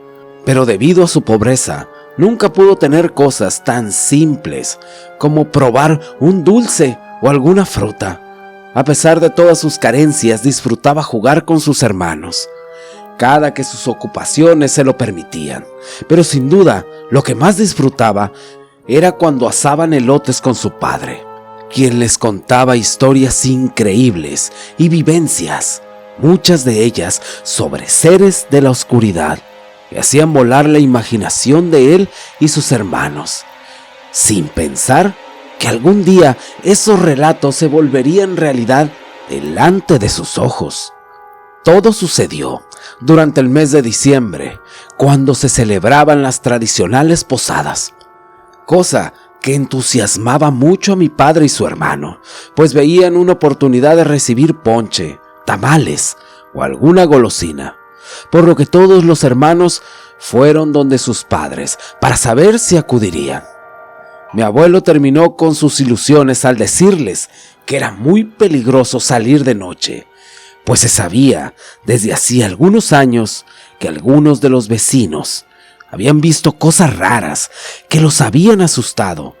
Pero debido a su pobreza, nunca pudo tener cosas tan simples como probar un dulce o alguna fruta. A pesar de todas sus carencias, disfrutaba jugar con sus hermanos, cada que sus ocupaciones se lo permitían. Pero sin duda, lo que más disfrutaba era cuando asaban elotes con su padre, quien les contaba historias increíbles y vivencias, muchas de ellas sobre seres de la oscuridad, que hacían volar la imaginación de él y sus hermanos, sin pensar que algún día esos relatos se volverían realidad delante de sus ojos. Todo sucedió durante el mes de diciembre, cuando se celebraban las tradicionales posadas, cosa que entusiasmaba mucho a mi padre y su hermano, pues veían una oportunidad de recibir ponche, tamales o alguna golosina, por lo que todos los hermanos fueron donde sus padres para saber si acudirían. Mi abuelo terminó con sus ilusiones al decirles que era muy peligroso salir de noche, pues se sabía desde hacía algunos años que algunos de los vecinos habían visto cosas raras que los habían asustado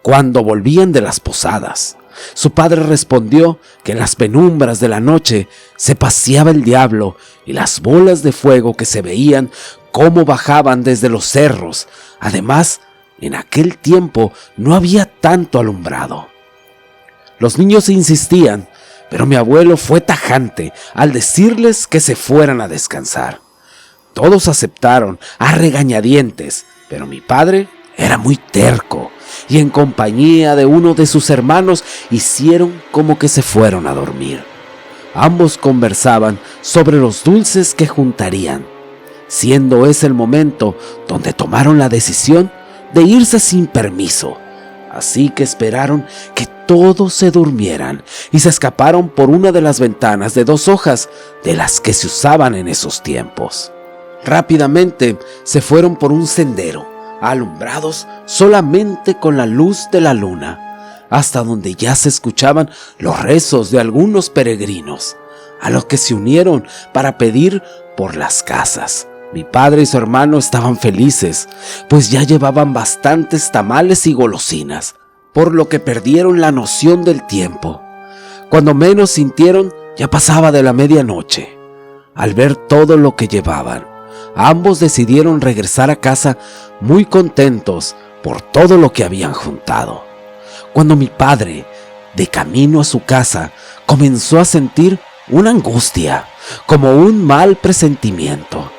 cuando volvían de las posadas. Su padre respondió que en las penumbras de la noche se paseaba el diablo y las bolas de fuego que se veían cómo bajaban desde los cerros. Además, en aquel tiempo no había tanto alumbrado. Los niños insistían, pero mi abuelo fue tajante al decirles que se fueran a descansar. Todos aceptaron a regañadientes, pero mi padre era muy terco y en compañía de uno de sus hermanos hicieron como que se fueron a dormir. Ambos conversaban sobre los dulces que juntarían, siendo ese el momento donde tomaron la decisión de irse sin permiso. Así que esperaron que todos se durmieran y se escaparon por una de las ventanas de 2 hojas de las que se usaban en esos tiempos. Rápidamente se fueron por un sendero, alumbrados solamente con la luz de la luna, hasta donde ya se escuchaban los rezos de algunos peregrinos, a los que se unieron para pedir por las casas. Mi padre y su hermano estaban felices, pues ya llevaban bastantes tamales y golosinas, por lo que perdieron la noción del tiempo. Cuando menos sintieron, ya pasaba de la medianoche. Al ver todo lo que llevaban, ambos decidieron regresar a casa muy contentos por todo lo que habían juntado. Cuando mi padre, de camino a su casa, comenzó a sentir una angustia, como un mal presentimiento.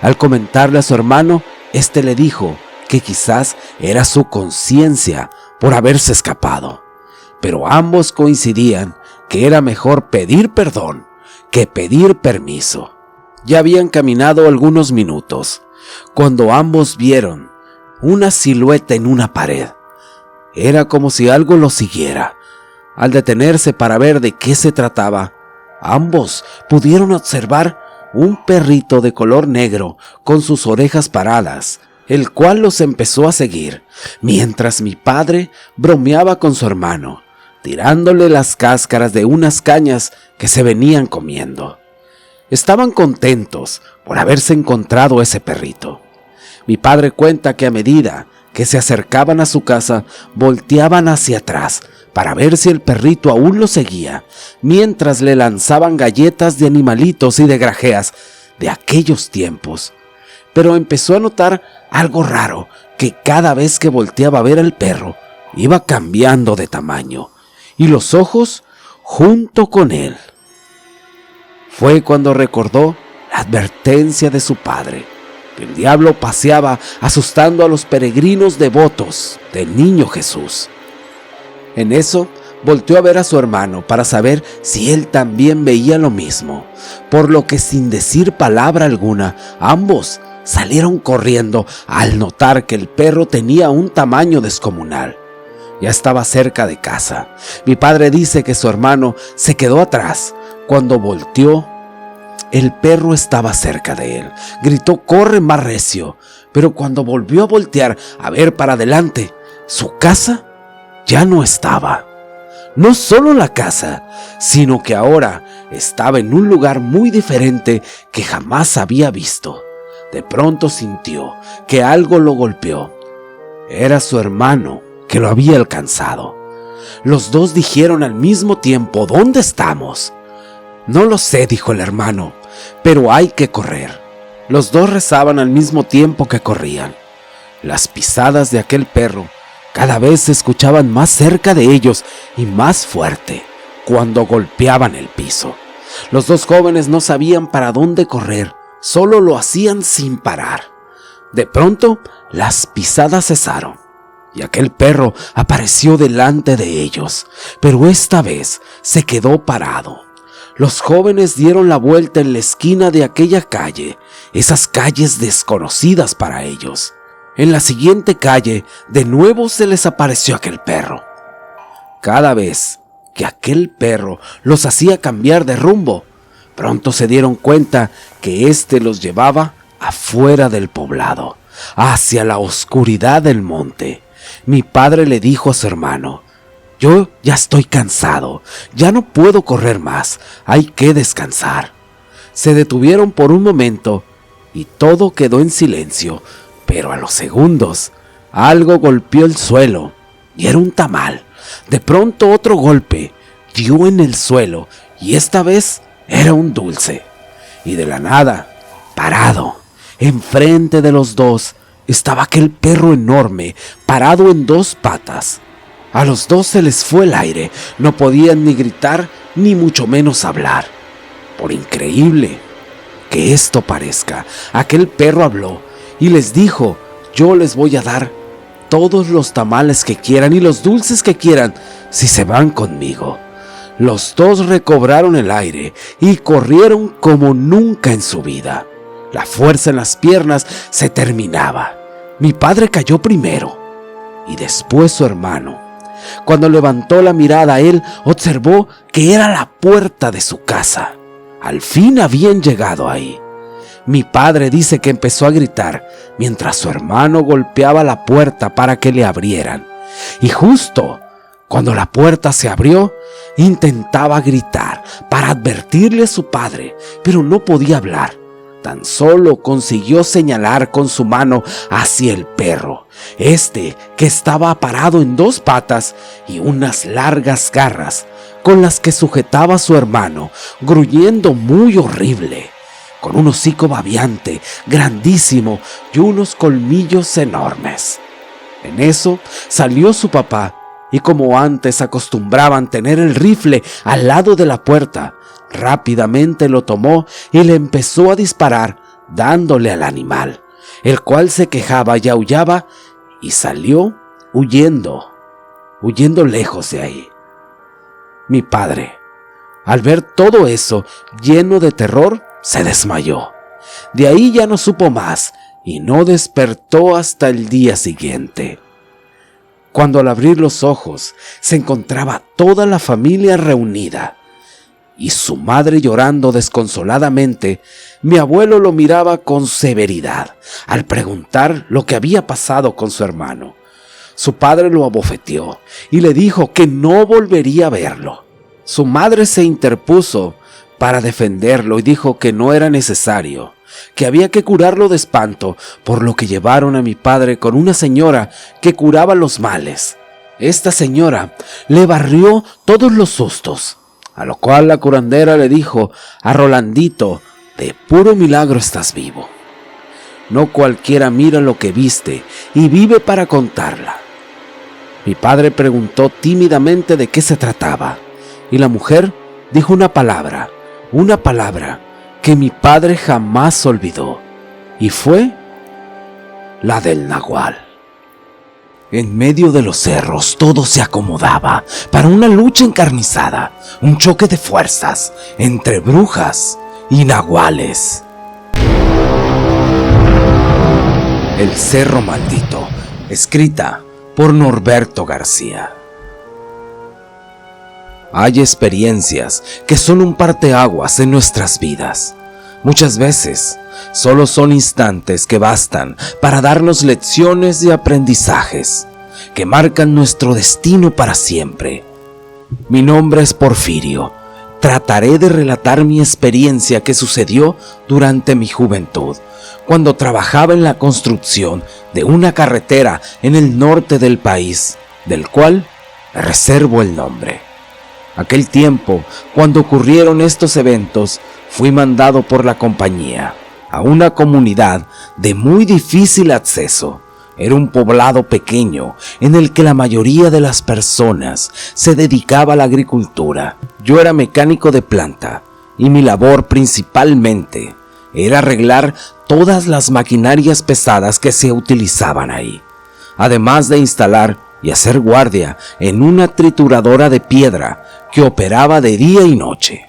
Al comentarle a su hermano, este le dijo que quizás era su conciencia por haberse escapado, pero ambos coincidían que era mejor pedir perdón que pedir permiso. Ya habían caminado algunos minutos cuando ambos vieron una silueta en una pared. Era como si algo los siguiera. Al detenerse para ver de qué se trataba, ambos pudieron observar un perrito de color negro con sus orejas paradas el cual los empezó a seguir, mientras mi padre bromeaba con su hermano, tirándole las cáscaras de unas cañas que se venían comiendo. Estaban contentos por haberse encontrado ese perrito. Mi padre cuenta que a medida que se acercaban a su casa, volteaban hacia atrás para ver si el perrito aún lo seguía, mientras le lanzaban galletas de animalitos y de grajeas de aquellos tiempos. Pero empezó a notar algo raro, que cada vez que volteaba a ver al perro, iba cambiando de tamaño, y los ojos junto con él. Fue cuando recordó la advertencia de su padre, que el diablo paseaba asustando a los peregrinos devotos del niño Jesús. En eso, volteó a ver a su hermano para saber si él también veía lo mismo, por lo que sin decir palabra alguna, ambos salieron corriendo al notar que el perro tenía un tamaño descomunal. Ya estaba cerca de casa. Mi padre dice que su hermano se quedó atrás. Cuando volteó, el perro estaba cerca de él. Gritó: «¡Corre más recio!». Pero cuando volvió a voltear a ver para adelante, su casa ya no estaba. No solo la casa, sino que ahora estaba en un lugar muy diferente que jamás había visto. De pronto sintió que algo lo golpeó. Era su hermano que lo había alcanzado. Los dos dijeron al mismo tiempo: «¿Dónde estamos?». «No lo sé», dijo el hermano, «pero hay que correr». Los dos rezaban al mismo tiempo que corrían. Las pisadas de aquel perro cada vez se escuchaban más cerca de ellos y más fuerte cuando golpeaban el piso. Los dos jóvenes no sabían para dónde correr, solo lo hacían sin parar. De pronto, las pisadas cesaron y aquel perro apareció delante de ellos, pero esta vez se quedó parado. Los jóvenes dieron la vuelta en la esquina de aquella calle, esas calles desconocidas para ellos. En la siguiente calle, de nuevo se les apareció aquel perro. Cada vez que aquel perro los hacía cambiar de rumbo, pronto se dieron cuenta que éste los llevaba afuera del poblado, hacia la oscuridad del monte. Mi padre le dijo a su hermano: «Yo ya estoy cansado, ya no puedo correr más, hay que descansar». Se detuvieron por un momento y todo quedó en silencio, pero a los segundos algo golpeó el suelo y era un tamal. De pronto otro golpe dio en el suelo y esta vez era un dulce. Y de la nada, parado, enfrente de los dos, estaba aquel perro enorme, parado en dos patas. A los dos se les fue el aire, no podían ni gritar ni mucho menos hablar. Por increíble que esto parezca, aquel perro habló y les dijo: «Yo les voy a dar todos los tamales que quieran y los dulces que quieran si se van conmigo». Los dos recobraron el aire y corrieron como nunca en su vida. La fuerza en las piernas se terminaba. Mi padre cayó primero y después su hermano. Cuando levantó la mirada, él observó que era la puerta de su casa. Al fin habían llegado ahí. Mi padre dice que empezó a gritar mientras su hermano golpeaba la puerta para que le abrieran. Y justo cuando la puerta se abrió, intentaba gritar para advertirle a su padre, pero no podía hablar. Tan solo consiguió señalar con su mano hacia el perro, que estaba parado en dos patas y unas largas garras con las que sujetaba a su hermano, gruñendo muy horrible, con un hocico babeante, grandísimo y unos colmillos enormes. En eso salió su papá y, como antes acostumbraban tener el rifle al lado de la puerta, rápidamente lo tomó y le empezó a disparar, dándole al animal, el cual se quejaba y aullaba y salió huyendo lejos de ahí. Mi padre, al ver todo eso, lleno de terror, se desmayó. De ahí ya no supo más y no despertó hasta el día siguiente. Cuando al abrir los ojos se encontraba toda la familia reunida y su madre llorando desconsoladamente, mi abuelo lo miraba con severidad al preguntar lo que había pasado con su hermano. Su padre lo abofeteó y le dijo que no volvería a verlo. Su madre se interpuso para defenderlo y dijo que no era necesario, que había que curarlo de espanto, por lo que llevaron a mi padre con una señora que curaba los males. Esta señora le barrió todos los sustos, a lo cual la curandera le dijo a Rolandito: de puro milagro estás vivo. No cualquiera mira lo que viste y vive para contarla. Mi padre preguntó tímidamente de qué se trataba, y la mujer dijo una palabra que mi padre jamás olvidó, y fue la del nahual. En medio de los cerros todo se acomodaba para una lucha encarnizada, un choque de fuerzas entre brujas y nahuales. El Cerro Maldito, escrita por Norberto García. Hay experiencias que son un parteaguas en nuestras vidas. Muchas veces solo son instantes que bastan para darnos lecciones y aprendizajes que marcan nuestro destino para siempre. Mi nombre es Porfirio. Trataré de relatar mi experiencia que sucedió durante mi juventud, cuando trabajaba en la construcción de una carretera en el norte del país, del cual reservo el nombre. Aquel tiempo, cuando ocurrieron estos eventos, fui mandado por la compañía a una comunidad de muy difícil acceso. Era un poblado pequeño en el que la mayoría de las personas se dedicaba a la agricultura. Yo era mecánico de planta y mi labor principalmente era arreglar todas las maquinarias pesadas que se utilizaban ahí, además de instalar y hacer guardia en una trituradora de piedra que operaba de día y noche,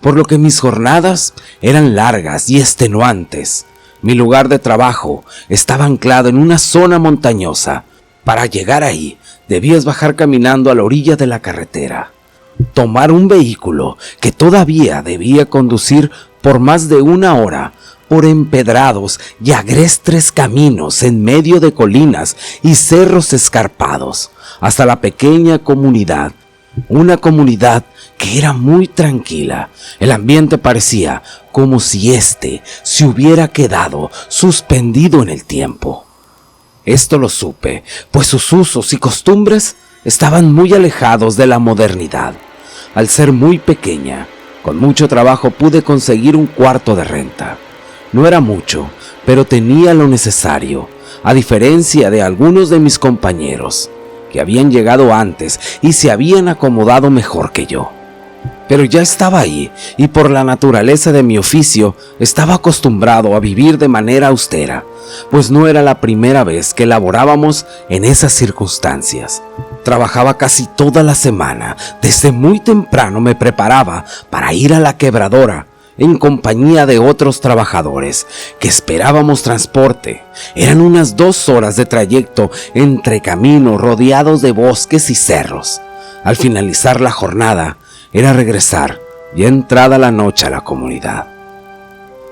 por lo que mis jornadas eran largas y extenuantes. Mi lugar de trabajo estaba anclado en una zona montañosa. Para llegar ahí, debías bajar caminando a la orilla de la carretera, tomar un vehículo que todavía debía conducir por más de una hora por empedrados y agrestres caminos en medio de colinas y cerros escarpados, hasta la pequeña comunidad. Una comunidad que era muy tranquila. El ambiente parecía como si éste se hubiera quedado suspendido en el tiempo. Esto lo supe, pues sus usos y costumbres estaban muy alejados de la modernidad. Al ser muy pequeña, con mucho trabajo pude conseguir un cuarto de renta. No era mucho, pero tenía lo necesario, a diferencia de algunos de mis compañeros, que habían llegado antes y se habían acomodado mejor que yo. Pero ya estaba ahí y por la naturaleza de mi oficio estaba acostumbrado a vivir de manera austera, pues no era la primera vez que laborábamos en esas circunstancias. Trabajaba casi toda la semana. Desde muy temprano me preparaba para ir a la quebradora en compañía de otros trabajadores que esperábamos transporte. Eran unas 2 horas de trayecto entre caminos rodeados de bosques y cerros. Al finalizar la jornada, era regresar ya entrada la noche a la comunidad.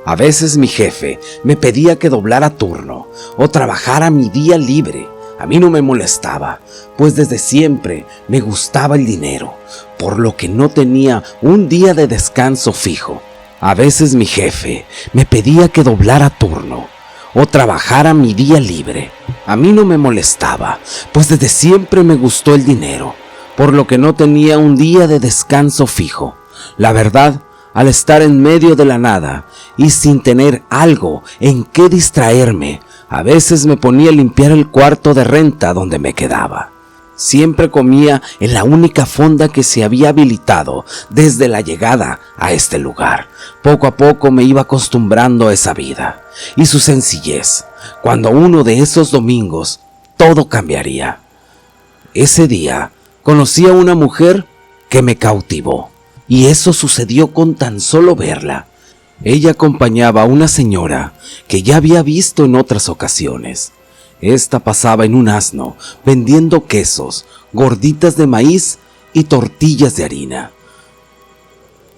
A veces mi jefe me pedía que doblara turno o trabajara mi día libre. A mí no me molestaba, pues desde siempre me gustaba el dinero, por lo que no tenía un día de descanso fijo. A veces mi jefe me pedía que doblara turno o trabajara mi día libre. A mí no me molestaba, pues desde siempre me gustó el dinero, por lo que no tenía un día de descanso fijo. La verdad, al estar en medio de la nada y sin tener algo en qué distraerme, a veces me ponía a limpiar el cuarto de renta donde me quedaba. Siempre comía en la única fonda que se había habilitado desde la llegada a este lugar. Poco a poco me iba acostumbrando a esa vida y su sencillez, cuando uno de esos domingos todo cambiaría. Ese día conocí a una mujer que me cautivó, y eso sucedió con tan solo verla. Ella acompañaba a una señora que ya había visto en otras ocasiones. Esta pasaba en un asno vendiendo quesos, gorditas de maíz y tortillas de harina.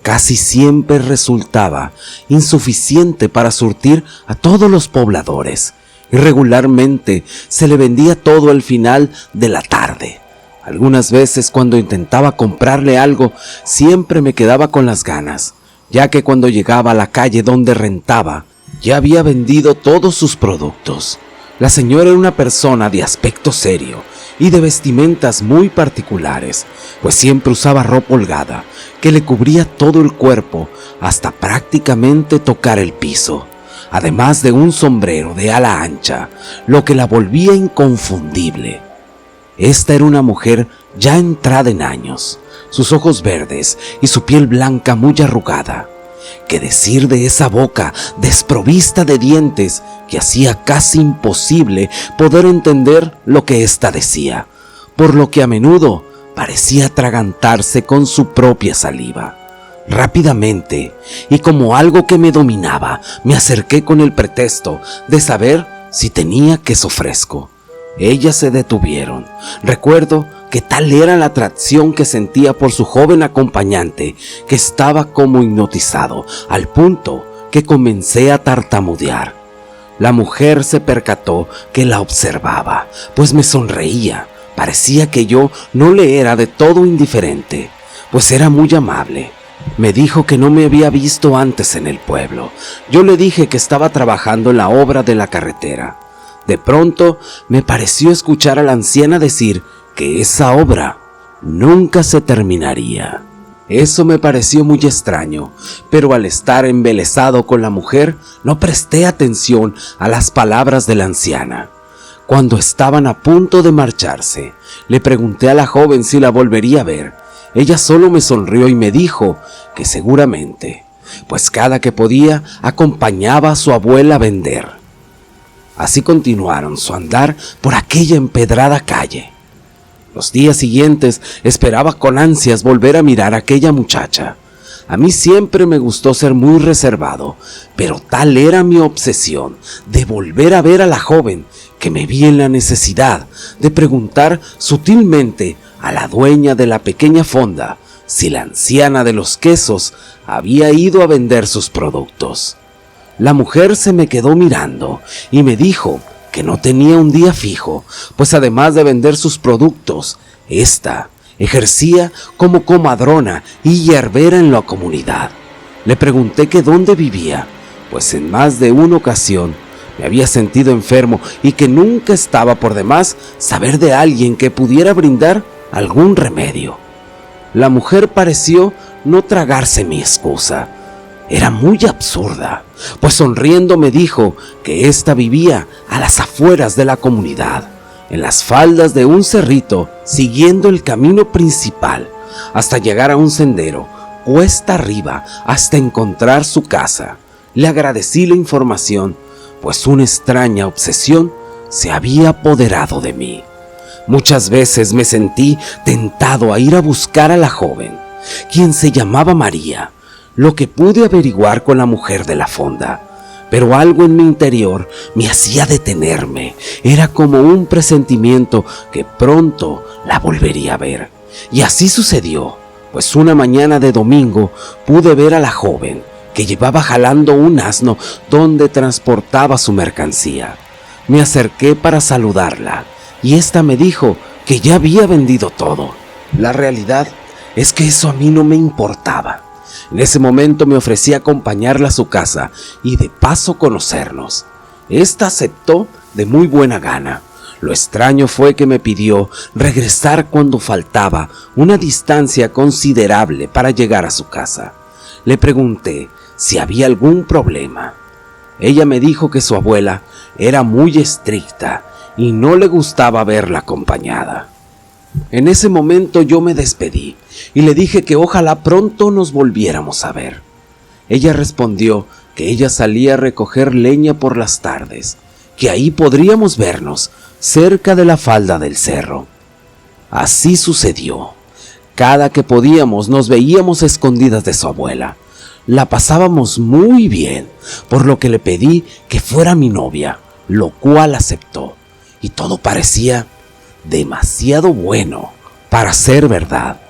casi siempre resultaba insuficiente para surtir a todos los pobladores, y regularmente se le vendía todo al final de la tarde. Algunas veces cuando intentaba comprarle algo, siempre me quedaba con las ganas, ya que cuando llegaba a la calle donde rentaba, ya había vendido todos sus productos. La señora era una persona de aspecto serio y de vestimentas muy particulares, pues siempre usaba ropa holgada que le cubría todo el cuerpo hasta prácticamente tocar el piso, además de un sombrero de ala ancha, lo que la volvía inconfundible. Esta era una mujer ya entrada en años, sus ojos verdes y su piel blanca muy arrugada. ¿Qué decir de esa boca desprovista de dientes que hacía casi imposible poder entender lo que ésta decía, por lo que a menudo parecía atragantarse con su propia saliva? Rápidamente, y como algo que me dominaba, me acerqué con el pretexto de saber si tenía queso fresco. Ellas se detuvieron. Recuerdo que tal era la atracción que sentía por su joven acompañante que estaba como hipnotizado, al punto que comencé a tartamudear. La mujer se percató que la observaba, pues me sonreía. Parecía que yo no le era de todo indiferente, pues era muy amable. Me dijo que no me había visto antes en el pueblo. Yo le dije que estaba trabajando en la obra de la carretera. De pronto me pareció escuchar a la anciana decir que esa obra nunca se terminaría. Eso me pareció muy extraño, pero al estar embelesado con la mujer, no presté atención a las palabras de la anciana. Cuando estaban a punto de marcharse, le pregunté a la joven si la volvería a ver. Ella solo me sonrió y me dijo que seguramente, pues cada que podía acompañaba a su abuela a vender. Así continuaron su andar por aquella empedrada calle. Los días siguientes esperaba con ansias volver a mirar a aquella muchacha. A mí siempre me gustó ser muy reservado, pero tal era mi obsesión de volver a ver a la joven que me vi en la necesidad de preguntar sutilmente a la dueña de la pequeña fonda si la anciana de los quesos había ido a vender sus productos. La mujer se me quedó mirando y me dijo que no tenía un día fijo, pues además de vender sus productos, ésta ejercía como comadrona y hierbera en la comunidad. Le pregunté que dónde vivía, pues en más de una ocasión me había sentido enfermo y que nunca estaba por demás saber de alguien que pudiera brindar algún remedio. La mujer pareció no tragarse mi excusa. Era muy absurda, pues sonriendo me dijo que ésta vivía a las afueras de la comunidad, en las faldas de un cerrito, siguiendo el camino principal, hasta llegar a un sendero, cuesta arriba, hasta encontrar su casa. Le agradecí la información, pues una extraña obsesión se había apoderado de mí. Muchas veces me sentí tentado a ir a buscar a la joven, quien se llamaba María, lo que pude averiguar con la mujer de la fonda, pero algo en mi interior me hacía detenerme. Era como un presentimiento que pronto la volvería a ver. Y así sucedió, pues una mañana de domingo pude ver a la joven que llevaba jalando un asno donde transportaba su mercancía. Me acerqué para saludarla y ésta me dijo que ya había vendido todo. La realidad es que eso a mí no me importaba. En ese momento me ofrecí a acompañarla a su casa y de paso conocernos. Esta aceptó de muy buena gana. Lo extraño fue que me pidió regresar cuando faltaba una distancia considerable para llegar a su casa. Le pregunté si había algún problema. Ella me dijo que su abuela era muy estricta y no le gustaba verla acompañada. En ese momento yo me despedí y le dije que ojalá pronto nos volviéramos a ver. Ella respondió que ella salía a recoger leña por las tardes, que ahí podríamos vernos cerca de la falda del cerro. Así sucedió. Cada que podíamos nos veíamos escondidas de su abuela. La pasábamos muy bien, por lo que le pedí que fuera mi novia, lo cual aceptó, y todo parecía demasiado bueno para ser verdad.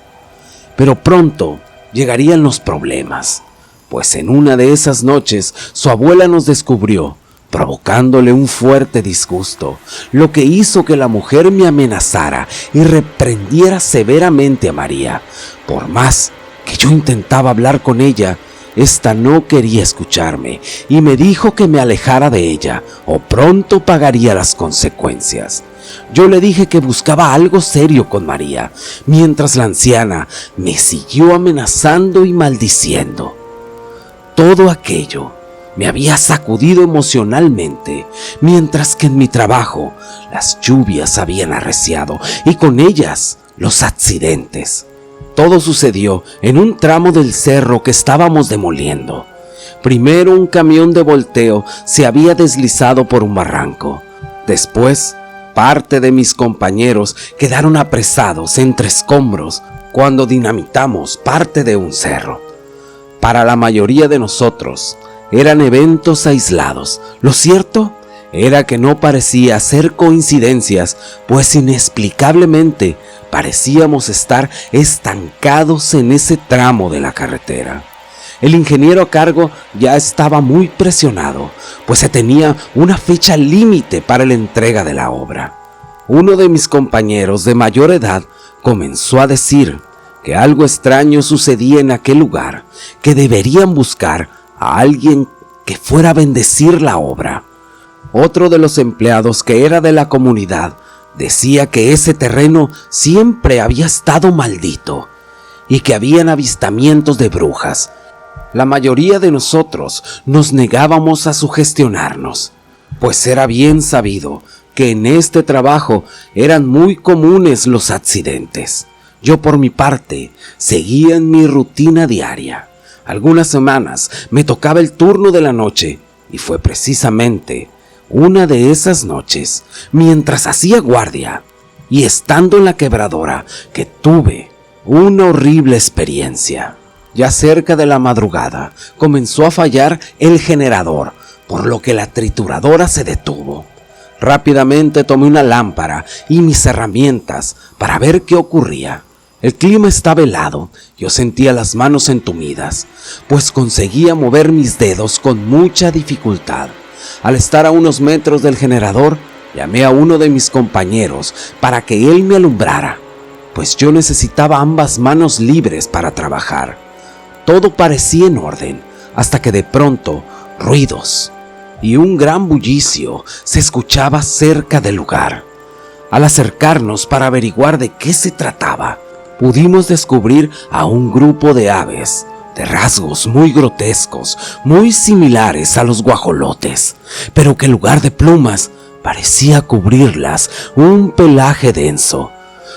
Pero pronto llegarían los problemas, pues en una de esas noches su abuela nos descubrió, provocándole un fuerte disgusto, lo que hizo que la mujer me amenazara y reprendiera severamente a María. Por más que yo intentaba hablar con ella, esta no quería escucharme y me dijo que me alejara de ella o pronto pagaría las consecuencias. Yo le dije que buscaba algo serio con María, mientras la anciana me siguió amenazando y maldiciendo. Todo aquello me había sacudido emocionalmente, mientras que en mi trabajo las lluvias habían arreciado y con ellas los accidentes. Todo sucedió en un tramo del cerro que estábamos demoliendo. Primero un camión de volteo se había deslizado por un barranco. Después, parte de mis compañeros quedaron apresados entre escombros cuando dinamitamos parte de un cerro. Para la mayoría de nosotros, eran eventos aislados. Lo cierto era que no parecía ser coincidencias, pues inexplicablemente parecíamos estar estancados en ese tramo de la carretera. El ingeniero a cargo ya estaba muy presionado, pues se tenía una fecha límite para la entrega de la obra. Uno de mis compañeros de mayor edad comenzó a decir que algo extraño sucedía en aquel lugar, que deberían buscar a alguien que fuera a bendecir la obra. Otro de los empleados, que era de la comunidad, decía que ese terreno siempre había estado maldito y que habían avistamientos de brujas. La mayoría de nosotros nos negábamos a sugestionarnos, pues era bien sabido que en este trabajo eran muy comunes los accidentes. Yo por mi parte seguía en mi rutina diaria. Algunas semanas me tocaba el turno de la noche y fue precisamente una de esas noches, mientras hacía guardia y estando en la quebradora, que tuve una horrible experiencia. Ya cerca de la madrugada comenzó a fallar el generador, por lo que la trituradora se detuvo. Rápidamente tomé una lámpara y mis herramientas para ver qué ocurría. El clima estaba helado, yo sentía las manos entumidas, pues conseguía mover mis dedos con mucha dificultad. Al estar a unos metros del generador, llamé a uno de mis compañeros para que él me alumbrara, pues yo necesitaba ambas manos libres para trabajar. Todo parecía en orden, hasta que de pronto ruidos y un gran bullicio se escuchaba cerca del lugar. Al acercarnos para averiguar de qué se trataba, pudimos descubrir a un grupo de aves de rasgos muy grotescos, muy similares a los guajolotes, pero que en lugar de plumas parecía cubrirlas un pelaje denso.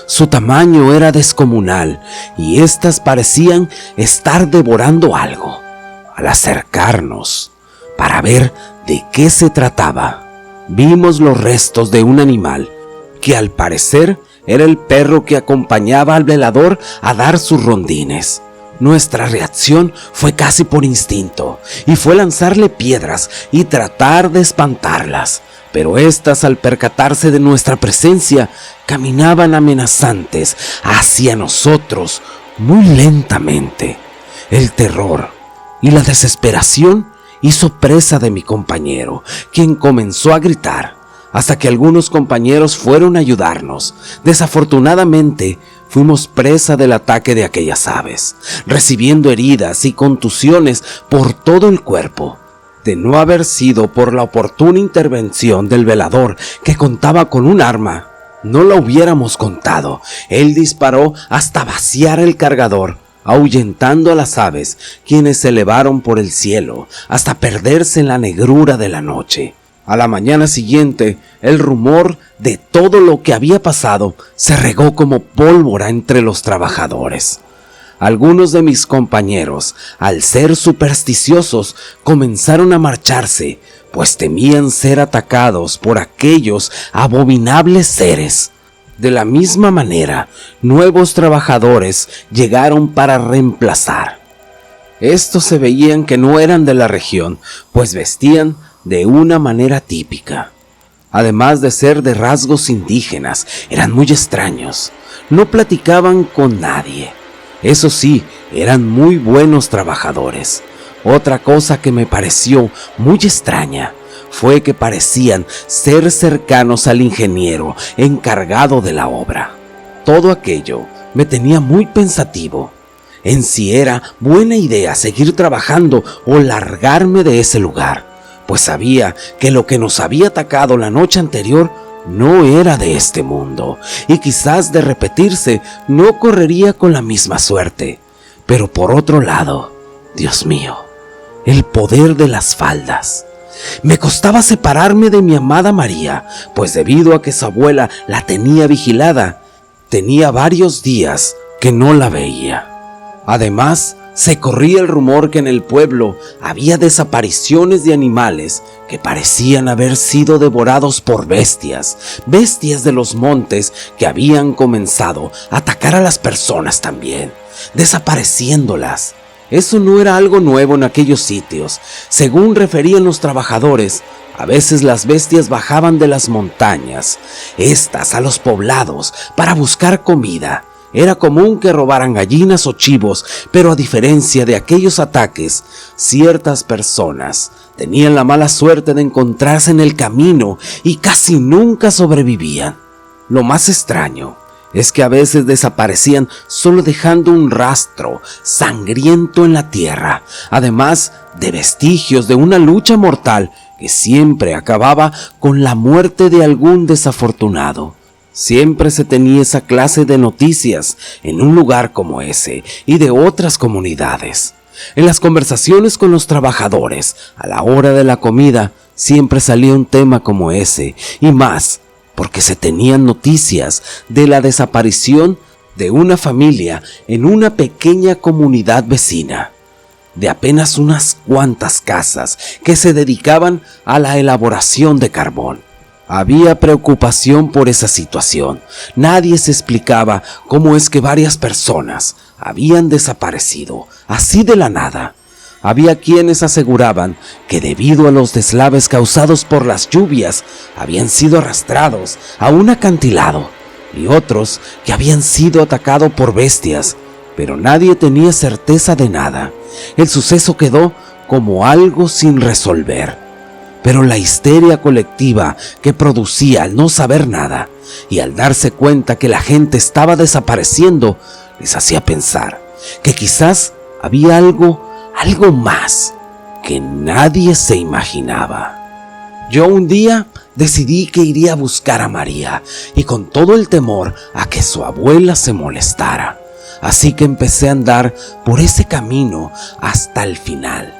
Su tamaño era descomunal y éstas parecían estar devorando algo. Al acercarnos para ver de qué se trataba, vimos los restos de un animal que al parecer era el perro que acompañaba al velador a dar sus rondines. Nuestra reacción fue casi por instinto y fue lanzarle piedras y tratar de espantarlas, pero éstas, al percatarse de nuestra presencia, caminaban amenazantes hacia nosotros muy lentamente. El terror y la desesperación hizo presa de mi compañero, quien comenzó a gritar, hasta que algunos compañeros fueron a ayudarnos. Desafortunadamente, fuimos presa del ataque de aquellas aves, recibiendo heridas y contusiones por todo el cuerpo. De no haber sido por la oportuna intervención del velador, que contaba con un arma, no la hubiéramos contado. Él disparó hasta vaciar el cargador, ahuyentando a las aves, quienes se elevaron por el cielo hasta perderse en la negrura de la noche. A la mañana siguiente, el rumor de todo lo que había pasado se regó como pólvora entre los trabajadores. Algunos de mis compañeros, al ser supersticiosos, comenzaron a marcharse, pues temían ser atacados por aquellos abominables seres. De la misma manera, nuevos trabajadores llegaron para reemplazar. Estos se veían que no eran de la región, pues vestían de una manera típica. Además de ser de rasgos indígenas, eran muy extraños. No platicaban con nadie. Eso sí, eran muy buenos trabajadores. Otra cosa que me pareció muy extraña fue que parecían ser cercanos al ingeniero encargado de la obra. Todo aquello me tenía muy pensativo en si era buena idea seguir trabajando o largarme de ese lugar, pues sabía que lo que nos había atacado la noche anterior no era de este mundo, y quizás de repetirse no correría con la misma suerte. Pero por otro lado, Dios mío, el poder de las faldas. Me costaba separarme de mi amada María, pues debido a que su abuela la tenía vigilada, tenía varios días que no la veía. Además, se corría el rumor que en el pueblo había desapariciones de animales que parecían haber sido devorados por bestias de los montes que habían comenzado a atacar a las personas también, desapareciéndolas. Eso no era algo nuevo en aquellos sitios. Según referían los trabajadores, a veces las bestias bajaban de las montañas, estas a los poblados, para buscar comida. Era común que robaran gallinas o chivos, pero a diferencia de aquellos ataques, ciertas personas tenían la mala suerte de encontrarse en el camino y casi nunca sobrevivían. Lo más extraño es que a veces desaparecían solo dejando un rastro sangriento en la tierra, además de vestigios de una lucha mortal que siempre acababa con la muerte de algún desafortunado. Siempre se tenía esa clase de noticias en un lugar como ese y de otras comunidades. En las conversaciones con los trabajadores, a la hora de la comida, siempre salía un tema como ese, y más, porque se tenían noticias de la desaparición de una familia en una pequeña comunidad vecina, de apenas unas cuantas casas que se dedicaban a la elaboración de carbón. Había preocupación por esa situación. Nadie se explicaba cómo es que varias personas habían desaparecido, así de la nada. Había quienes aseguraban que debido a los deslaves causados por las lluvias, habían sido arrastrados a un acantilado, y otros que habían sido atacados por bestias, pero nadie tenía certeza de nada. El suceso quedó como algo sin resolver. Pero la histeria colectiva que producía al no saber nada y al darse cuenta que la gente estaba desapareciendo, les hacía pensar que quizás había algo más que nadie se imaginaba. Yo un día decidí que iría a buscar a María, y con todo el temor a que su abuela se molestara. Así que empecé a andar por ese camino hasta el final.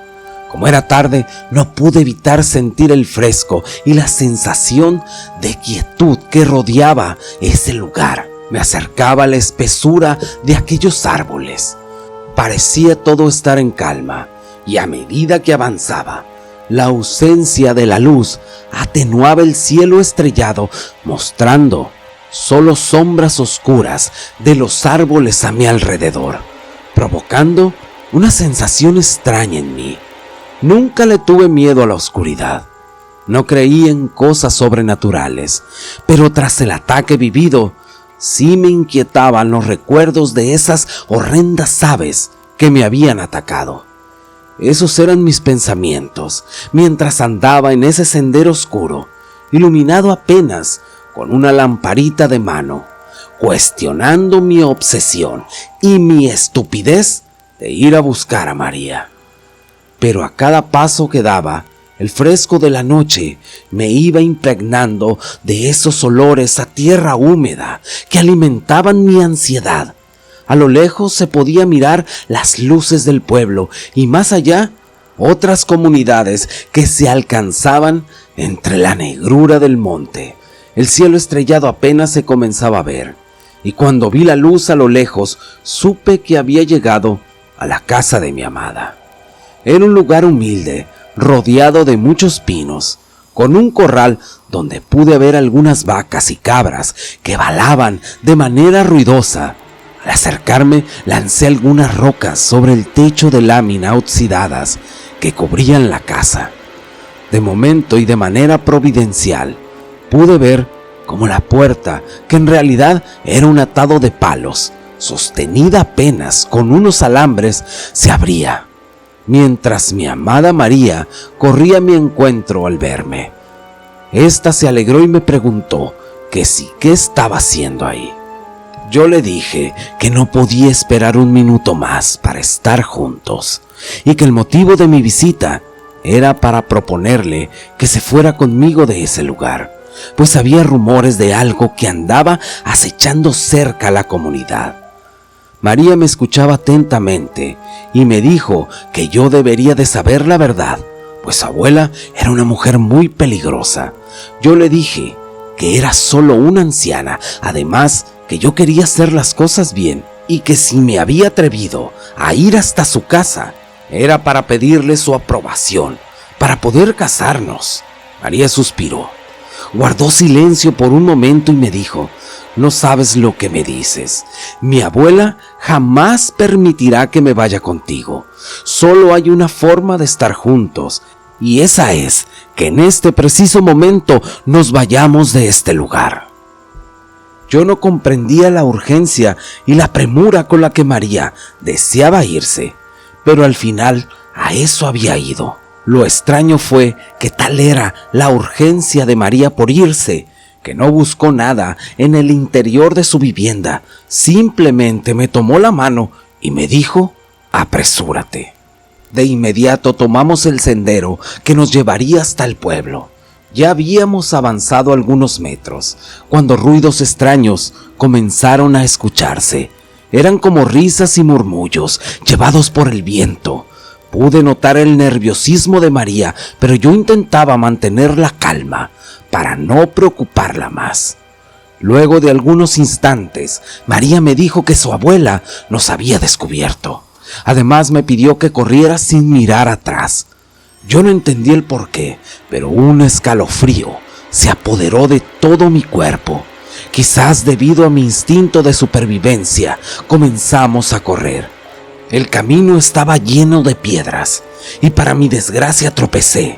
Como era tarde, no pude evitar sentir el fresco y la sensación de quietud que rodeaba ese lugar. Me acercaba a la espesura de aquellos árboles. Parecía todo estar en calma, y a medida que avanzaba, la ausencia de la luz atenuaba el cielo estrellado, mostrando solo sombras oscuras de los árboles a mi alrededor, provocando una sensación extraña en mí. Nunca le tuve miedo a la oscuridad. No creí en cosas sobrenaturales, pero tras el ataque vivido, sí me inquietaban los recuerdos de esas horrendas aves que me habían atacado. Esos eran mis pensamientos mientras andaba en ese sendero oscuro, iluminado apenas con una lamparita de mano, cuestionando mi obsesión y mi estupidez de ir a buscar a María. Pero a cada paso que daba, el fresco de la noche me iba impregnando de esos olores a tierra húmeda que alimentaban mi ansiedad. A lo lejos se podía mirar las luces del pueblo y más allá otras comunidades que se alcanzaban entre la negrura del monte. El cielo estrellado apenas se comenzaba a ver, y cuando vi la luz a lo lejos supe que había llegado a la casa de mi amada. Era un lugar humilde, rodeado de muchos pinos, con un corral donde pude ver algunas vacas y cabras que balaban de manera ruidosa. Al acercarme, lancé algunas rocas sobre el techo de lámina oxidadas que cubrían la casa. De momento y de manera providencial, pude ver cómo la puerta, que en realidad era un atado de palos, sostenida apenas con unos alambres, se abría, mientras mi amada María corría a mi encuentro al verme. Esta se alegró y me preguntó que sí, qué estaba haciendo ahí. Yo le dije que no podía esperar un minuto más para estar juntos y que el motivo de mi visita era para proponerle que se fuera conmigo de ese lugar, pues había rumores de algo que andaba acechando cerca a la comunidad. María me escuchaba atentamente y me dijo que yo debería de saber la verdad, pues su abuela era una mujer muy peligrosa. Yo le dije que era solo una anciana, además que yo quería hacer las cosas bien y que si me había atrevido a ir hasta su casa era para pedirle su aprobación, para poder casarnos. María suspiró, guardó silencio por un momento y me dijo: no sabes lo que me dices. Mi abuela jamás permitirá que me vaya contigo. Solo hay una forma de estar juntos, y esa es que en este preciso momento nos vayamos de este lugar. Yo no comprendía la urgencia y la premura con la que María deseaba irse, pero al final a eso había ido. Lo extraño fue que tal era la urgencia de María por irse, que no buscó nada en el interior de su vivienda, simplemente me tomó la mano y me dijo: apresúrate. De inmediato tomamos el sendero que nos llevaría hasta el pueblo. Ya habíamos avanzado algunos metros, cuando ruidos extraños comenzaron a escucharse. Eran como risas y murmullos llevados por el viento. Pude notar el nerviosismo de María, pero yo intentaba mantener la calma para no preocuparla más. Luego de algunos instantes, María me dijo que su abuela nos había descubierto. Además me pidió que corriera sin mirar atrás. Yo no entendí el porqué, pero un escalofrío se apoderó de todo mi cuerpo. Quizás debido a mi instinto de supervivencia, comenzamos a correr. El camino estaba lleno de piedras y para mi desgracia tropecé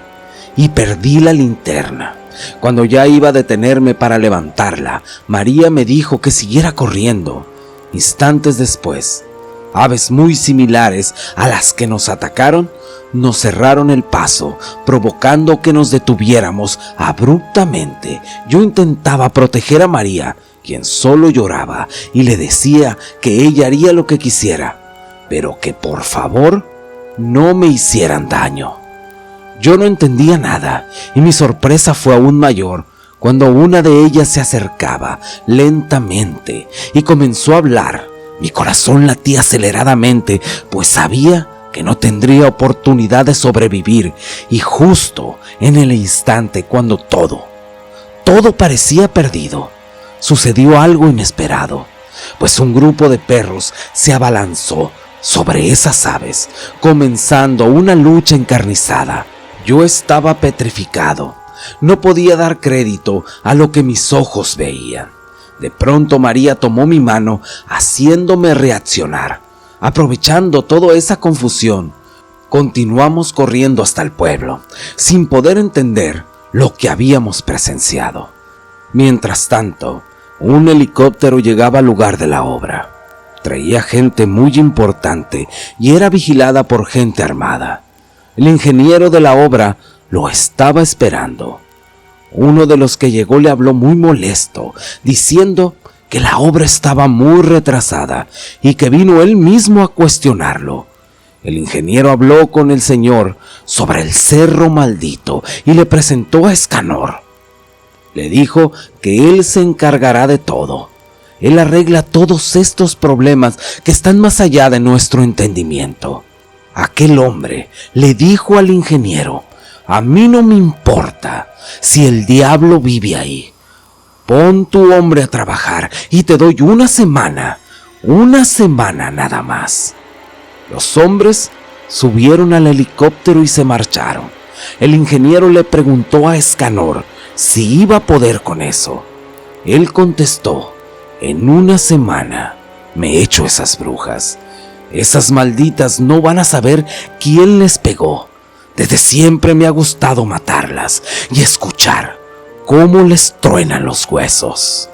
y perdí la linterna. Cuando ya iba a detenerme para levantarla, María me dijo que siguiera corriendo. Instantes después, aves muy similares a las que nos atacaron nos cerraron el paso, provocando que nos detuviéramos abruptamente. Yo intentaba proteger a María, quien solo lloraba, y le decía que ella haría lo que quisiera, pero que por favor no me hicieran daño. Yo no entendía nada y mi sorpresa fue aún mayor cuando una de ellas se acercaba lentamente y comenzó a hablar. Mi corazón latía aceleradamente, pues sabía que no tendría oportunidad de sobrevivir, y justo en el instante cuando todo parecía perdido, sucedió algo inesperado, pues un grupo de perros se abalanzó sobre esas aves, comenzando una lucha encarnizada. Yo estaba petrificado, no podía dar crédito a lo que mis ojos veían. De pronto María tomó mi mano, haciéndome reaccionar. Aprovechando toda esa confusión, continuamos corriendo hasta el pueblo, sin poder entender lo que habíamos presenciado. Mientras tanto, un helicóptero llegaba al lugar de la obra. Traía gente muy importante y era vigilada por gente armada. El ingeniero de la obra lo estaba esperando. Uno de los que llegó le habló muy molesto, diciendo que la obra estaba muy retrasada y que vino él mismo a cuestionarlo. El ingeniero habló con el señor sobre el cerro maldito y le presentó a Escanor. Le dijo que él se encargará de todo. Él arregla todos estos problemas que están más allá de nuestro entendimiento. Aquel hombre le dijo al ingeniero: a mí no me importa si el diablo vive ahí. Pon tu hombre a trabajar y te doy una semana nada más. Los hombres subieron al helicóptero y se marcharon. El ingeniero le preguntó a Escanor si iba a poder con eso. Él contestó: en una semana me echo esas brujas. Esas malditas no van a saber quién les pegó. Desde siempre me ha gustado matarlas y escuchar cómo les truenan los huesos.